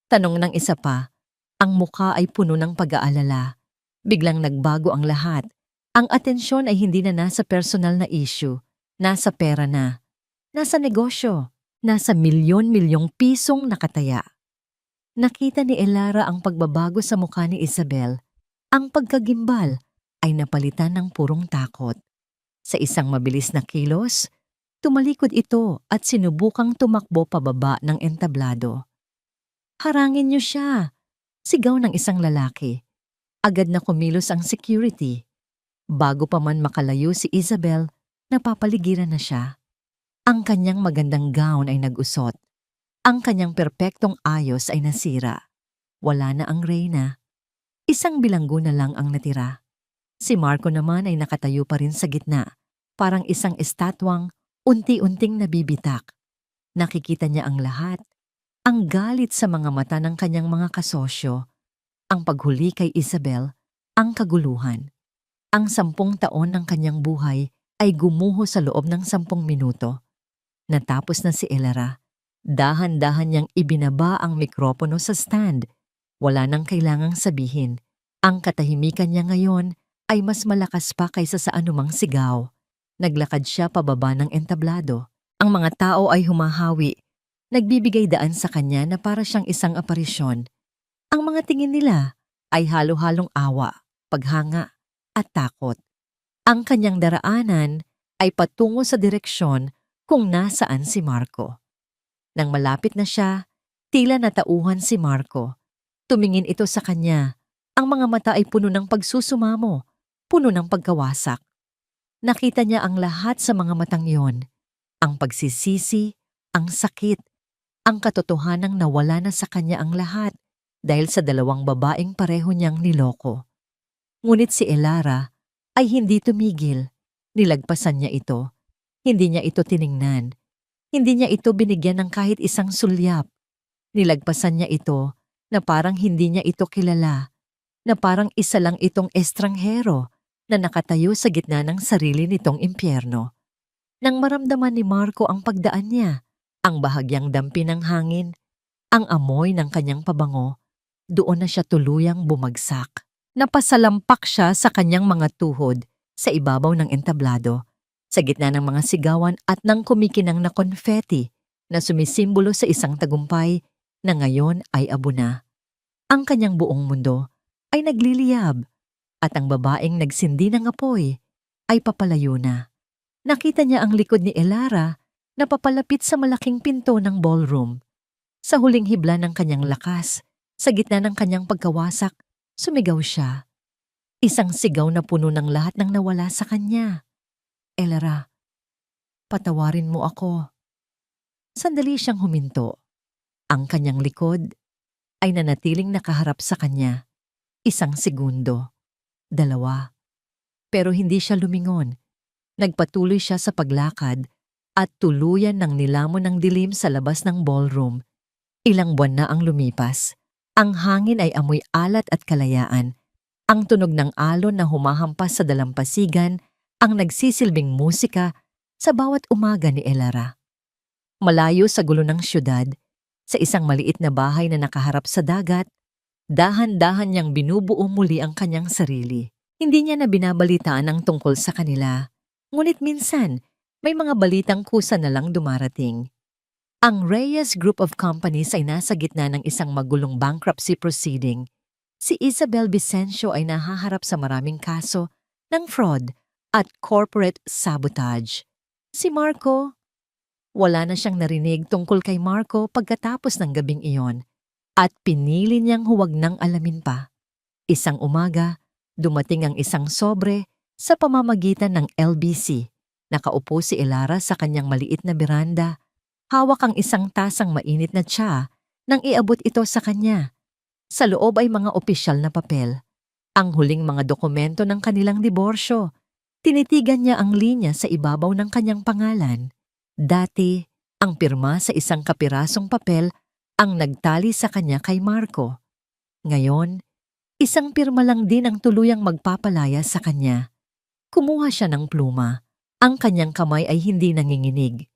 Tanong ng isa pa. Ang mukha ay puno ng pag-aalala. Biglang nagbago ang lahat. Ang atensyon ay hindi na nasa personal na issue. Nasa pera na. Nasa negosyo. Nasa milyon-milyong pisong nakataya. Nakita ni Elara ang pagbabago sa mukha ni Isabel. Ang pagkagimbal ay napalitan ng purong takot. Sa isang mabilis na kilos, tumalikod ito at sinubukang tumakbo pababa ng entablado. "Harangin niyo siya!" Sigaw ng isang lalaki. Agad na kumilos ang security. Bago pa man makalayo si Isabel, napapaligiran na siya. Ang kanyang magandang gown ay nag-usot. Ang kanyang perpektong ayos ay nasira. Wala na ang reyna. Isang bilanggo na lang ang natira. Si Marco naman ay nakatayo pa rin sa gitna, parang isang estatwang unti-unting nabibitak. Nakikita niya ang lahat. Ang galit sa mga mata ng kanyang mga kasosyo, ang paghuli kay Isabel, ang kaguluhan. Ang 10 taon ng kanyang buhay ay gumuho sa loob ng 10 minuto. Natapos na si Elara. Dahan-dahan niyang ibinaba ang mikropono sa stand. Wala nang kailangang sabihin. Ang katahimikan niya ngayon ay mas malakas pa kaysa sa anumang sigaw. Naglakad siya pababa ng entablado. Ang mga tao ay humahawi. Nagbibigay daan sa kanya na para siyang isang aparisyon. Ang mga tingin nila ay halo-halong awa, paghanga at takot. Ang kanyang daraanan ay patungo sa direksyon kung nasaan si Marco. Nang malapit na siya, tila natauhan si Marco. Tumingin ito sa kanya. Ang mga mata ay puno ng pagsusumamo, puno ng pagkawasak. Nakita niya ang lahat sa mga matang yon. Ang pagsisisi, ang sakit, ang katotohanang nawala na sa kanya ang lahat dahil sa 2 babaeng pareho niyang niloko. Ngunit si Elara ay hindi tumigil. Nilagpasan niya ito. Hindi niya ito tiningnan. Hindi niya ito binigyan ng kahit isang sulyap. Nilagpasan niya ito na parang hindi niya ito kilala, na parang isa lang itong estranghero na nakatayo sa gitna ng sarili nitong impyerno. Nang maramdaman ni Marco ang pagdaan niya, ang bahagyang dampi ng hangin, ang amoy ng kanyang pabango, doon na siya tuluyang bumagsak. Napasalampak siya sa kanyang mga tuhod sa ibabaw ng entablado, sa gitna ng mga sigawan at ng kumikinang na konfeti na sumisimbolo sa isang tagumpay na ngayon ay abo na. Ang kanyang buong mundo ay nagliliyab at ang babaeng nagsindi ng apoy ay papalayo na. Nakita niya ang likod ni Elara na papalapit sa malaking pinto ng ballroom. Sa huling hibla ng kanyang lakas, sa gitna ng kanyang pagkawasak, sumigaw siya. Isang sigaw na puno ng lahat ng nawala sa kanya. "Elara, patawarin mo ako." Sandali siyang huminto. Ang kanyang likod ay nanatiling nakaharap sa kanya. 1 segundo, 2. Pero hindi siya lumingon. Nagpatuloy siya sa paglakad at tuluyan ng nilamon ng dilim sa labas ng ballroom. Ilang buwan na ang lumipas. Ang hangin ay amoy alat at kalayaan. Ang tunog ng alon na humahampas sa dalampasigan ang nagsisilbing musika sa bawat umaga ni Elara. Malayo sa gulo ng syudad, sa isang maliit na bahay na nakaharap sa dagat, dahan-dahan niyang binubuo muli ang kanyang sarili. Hindi niya na binabalitaan ang tungkol sa kanila. Ngunit minsan, may mga balitang kusa na lang dumarating. Ang Reyes Group of Companies ay nasa gitna ng isang magulong bankruptcy proceeding. Si Isabel Vicencio ay nahaharap sa maraming kaso ng fraud at corporate sabotage. Si Marco, wala na siyang narinig tungkol kay Marco pagkatapos ng gabing iyon at pinili niyang huwag nang alamin pa. Isang umaga, dumating ang isang sobre sa pamamagitan ng LBC. Nakaupo si Elara sa kanyang maliit na beranda. Hawak ang isang tasang mainit na tsa nang iabot ito sa kanya. Sa loob ay mga opisyal na papel. Ang huling mga dokumento ng kanilang diborsyo. Tinitigan niya ang linya sa ibabaw ng kanyang pangalan. Dati, ang pirma sa isang kapirasong papel ang nagtali sa kanya kay Marco. Ngayon, isang pirma lang din ang tuluyang magpapalaya sa kanya. Kumuha siya ng pluma. Ang kanyang kamay ay hindi nanginginig.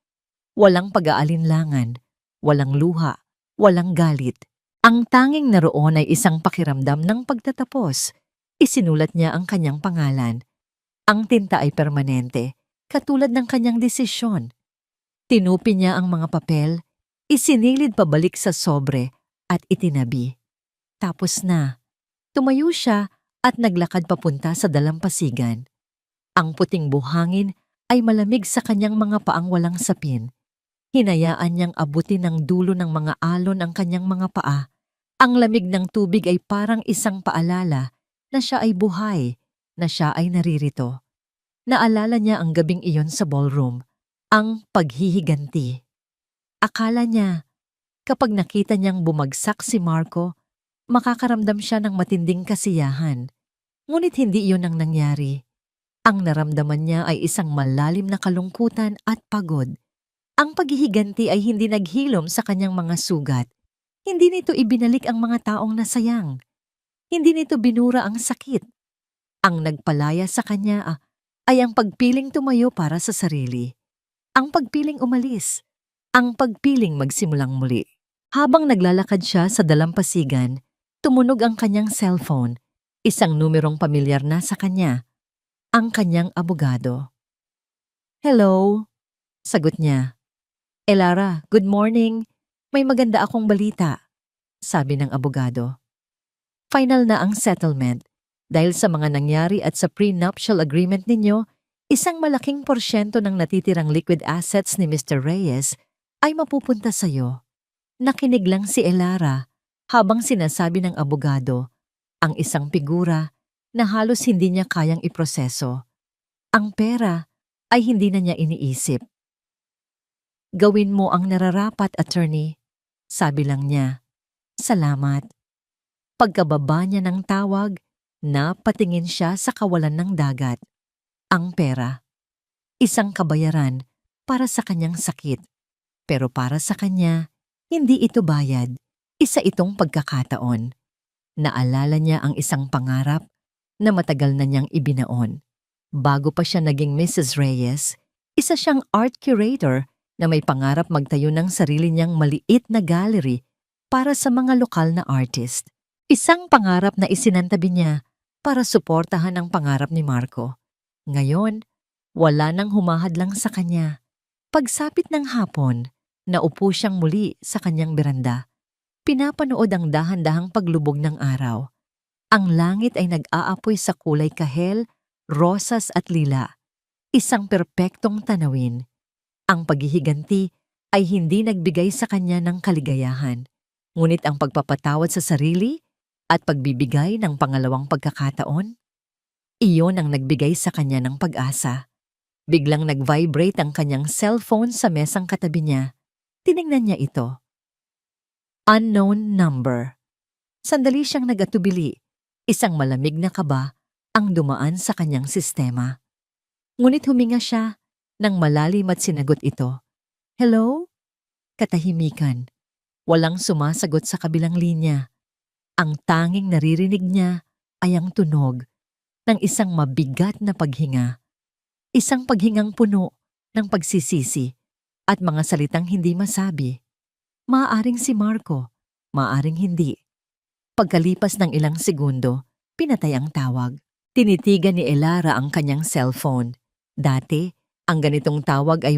Walang pag-aalinlangan, walang luha, walang galit. Ang tanging naroon ay isang pakiramdam ng pagtatapos. Isinulat niya ang kanyang pangalan. Ang tinta ay permanente, katulad ng kanyang desisyon. Tinupi niya ang mga papel, isinilid pabalik sa sobre at itinabi. Tapos na. Tumayo siya at naglakad papunta sa dalampasigan. Ang puting buhangin ay malamig sa kanyang mga paang walang sapin. Hinayaan niyang abutin ng dulo ng mga alon ang kanyang mga paa. Ang lamig ng tubig ay parang isang paalala na siya ay buhay, na siya ay naririto. Naalala niya ang gabing iyon sa ballroom, ang paghihiganti. Akala niya, kapag nakita niyang bumagsak si Marco, makakaramdam siya ng matinding kasiyahan. Ngunit hindi iyon ang nangyari. Ang naramdaman niya ay isang malalim na kalungkutan at pagod. Ang paghihiganti ay hindi naghilom sa kanyang mga sugat. Hindi nito ibinalik ang mga taong nasayang. Hindi nito binura ang sakit. Ang nagpalaya sa kanya ay ang pagpiling tumayo para sa sarili. Ang pagpiling umalis. Ang pagpiling magsimulang muli. Habang naglalakad siya sa dalampasigan, tumunog ang kanyang cellphone. Isang numerong pamilyar na sa kanya. Ang kanyang abogado. "Hello," sagot niya. "Elara, good morning. May maganda akong balita," sabi ng abogado. Final na ang settlement. Dahil sa mga nangyari at sa prenuptial agreement ninyo, isang malaking porsyento ng natitirang liquid assets ni Mr. Reyes ay mapupunta sa iyo. Nakinig lang si Elara habang sinasabi ng abogado ang isang figura na halos hindi niya kayang iproseso. Ang pera ay hindi na niya iniisip. "Gawin mo ang nararapat, attorney," sabi lang niya. "Salamat." Pagkababa niya ng tawag, napatingin siya sa kawalan ng dagat. Ang pera. Isang kabayaran para sa kanyang sakit. Pero para sa kanya, hindi ito bayad. Isa itong pagkakataon. Naalala niya ang isang pangarap na matagal na niyang ibinaon. Bago pa siya naging Mrs. Reyes, isa siyang art curator na may pangarap magtayo ng sarili niyang maliit na gallery para sa mga lokal na artist. Isang pangarap na isinantabi niya para suportahan ang pangarap ni Marco. Ngayon, wala nang humahadlang sa kanya. Pagsapit ng hapon, naupo siyang muli sa kanyang beranda. Pinapanood ang dahan-dahang paglubog ng araw. Ang langit ay nag-aapoy sa kulay kahel, rosas at lila. Isang perpektong tanawin. Ang paghihiganti ay hindi nagbigay sa kanya ng kaligayahan. Ngunit ang pagpapatawad sa sarili at pagbibigay ng pangalawang pagkakataon, iyon ang nagbigay sa kanya ng pag-asa. Biglang nag-vibrate ang kanyang cellphone sa mesang katabi niya. Tiningnan niya ito. Unknown number. Sandali siyang nag-atubili. Isang malamig na kaba ang dumaan sa kanyang sistema. Ngunit huminga siya nang malalim at sinagot ito. "Hello?" Katahimikan. Walang sumasagot sa kabilang linya. Ang tanging naririnig niya ay ang tunog ng isang mabigat na paghinga. Isang paghingang puno ng pagsisisi at mga salitang hindi masabi. Maaaring si Marco, maaaring hindi. Pagkalipas ng ilang segundo, pinatay ang tawag. Tinitigan ni Elara ang kanyang cellphone. Dati, ang ganitong tawag ay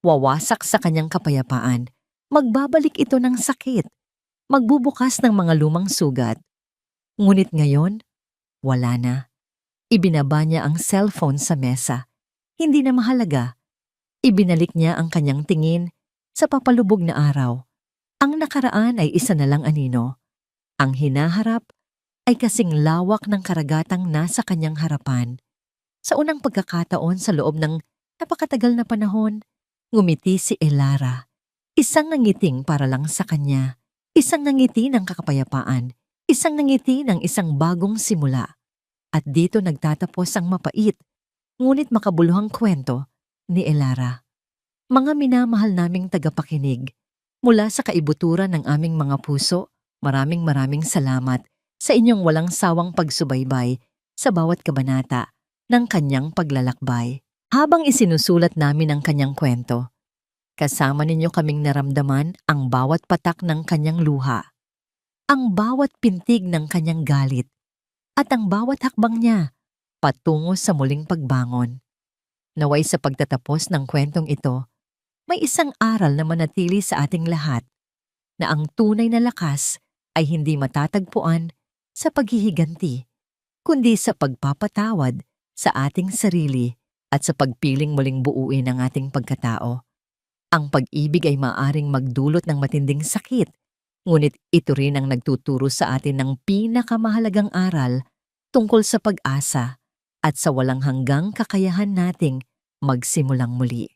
wawasak sa kanyang kapayapaan. Magbabalik ito ng sakit. Magbubukas ng mga lumang sugat. Ngunit ngayon, wala na. Ibinaba niya ang cellphone sa mesa. Hindi na mahalaga. Ibinalik niya ang kanyang tingin sa papalubog na araw. Ang nakaraan ay isa na lang anino. Ang hinaharap ay kasing lawak ng karagatang nasa kanyang harapan. Sa unang pagkakataon sa loob ng napakatagal na panahon, ngumiti si Elara. Isang nangiting para lang sa kanya. Isang nangiti ng kakapayapaan. Isang nangiti ng isang bagong simula. At dito nagtatapos ang mapait, ngunit makabuluhang kwento ni Elara. Mga minamahal naming tagapakinig, mula sa kaibuturan ng aming mga puso, maraming salamat sa inyong walang sawang pagsubaybay sa bawat kabanata ng kanyang paglalakbay. Habang isinusulat namin ang kanyang kwento, kasama ninyo kaming naramdaman ang bawat patak ng kanyang luha, ang bawat pintig ng kanyang galit, at ang bawat hakbang niya patungo sa muling pagbangon. Naway sa pagtatapos ng kwentong ito, may isang aral na manatili sa ating lahat, na ang tunay na lakas ay hindi matatagpuan sa paghihiganti, kundi sa pagpapatawad sa ating sarili at sa pagpiling muling buuin ang ating pagkatao. Ang pag-ibig ay maaring magdulot ng matinding sakit, ngunit ito rin ang nagtuturo sa atin ng pinakamahalagang aral tungkol sa pag-asa at sa walang hanggang kakayahan nating magsimulang muli.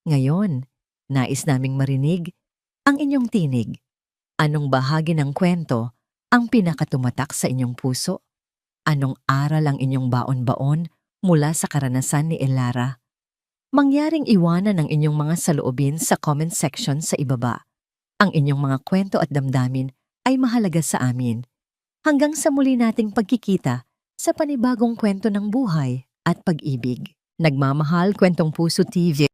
Ngayon, nais naming marinig ang inyong tinig. Anong bahagi ng kwento ang pinakatumatak sa inyong puso? Anong aral ang inyong baon-baon mula sa karanasan ni Elara? Mangyaring iwanan ang inyong mga saloobin sa comment section sa ibaba. Ang inyong mga kwento at damdamin ay mahalaga sa amin. Hanggang sa muli nating pagkikita sa panibagong kwento ng buhay at pag-ibig. Nagmamahal Kwentong Puso TV.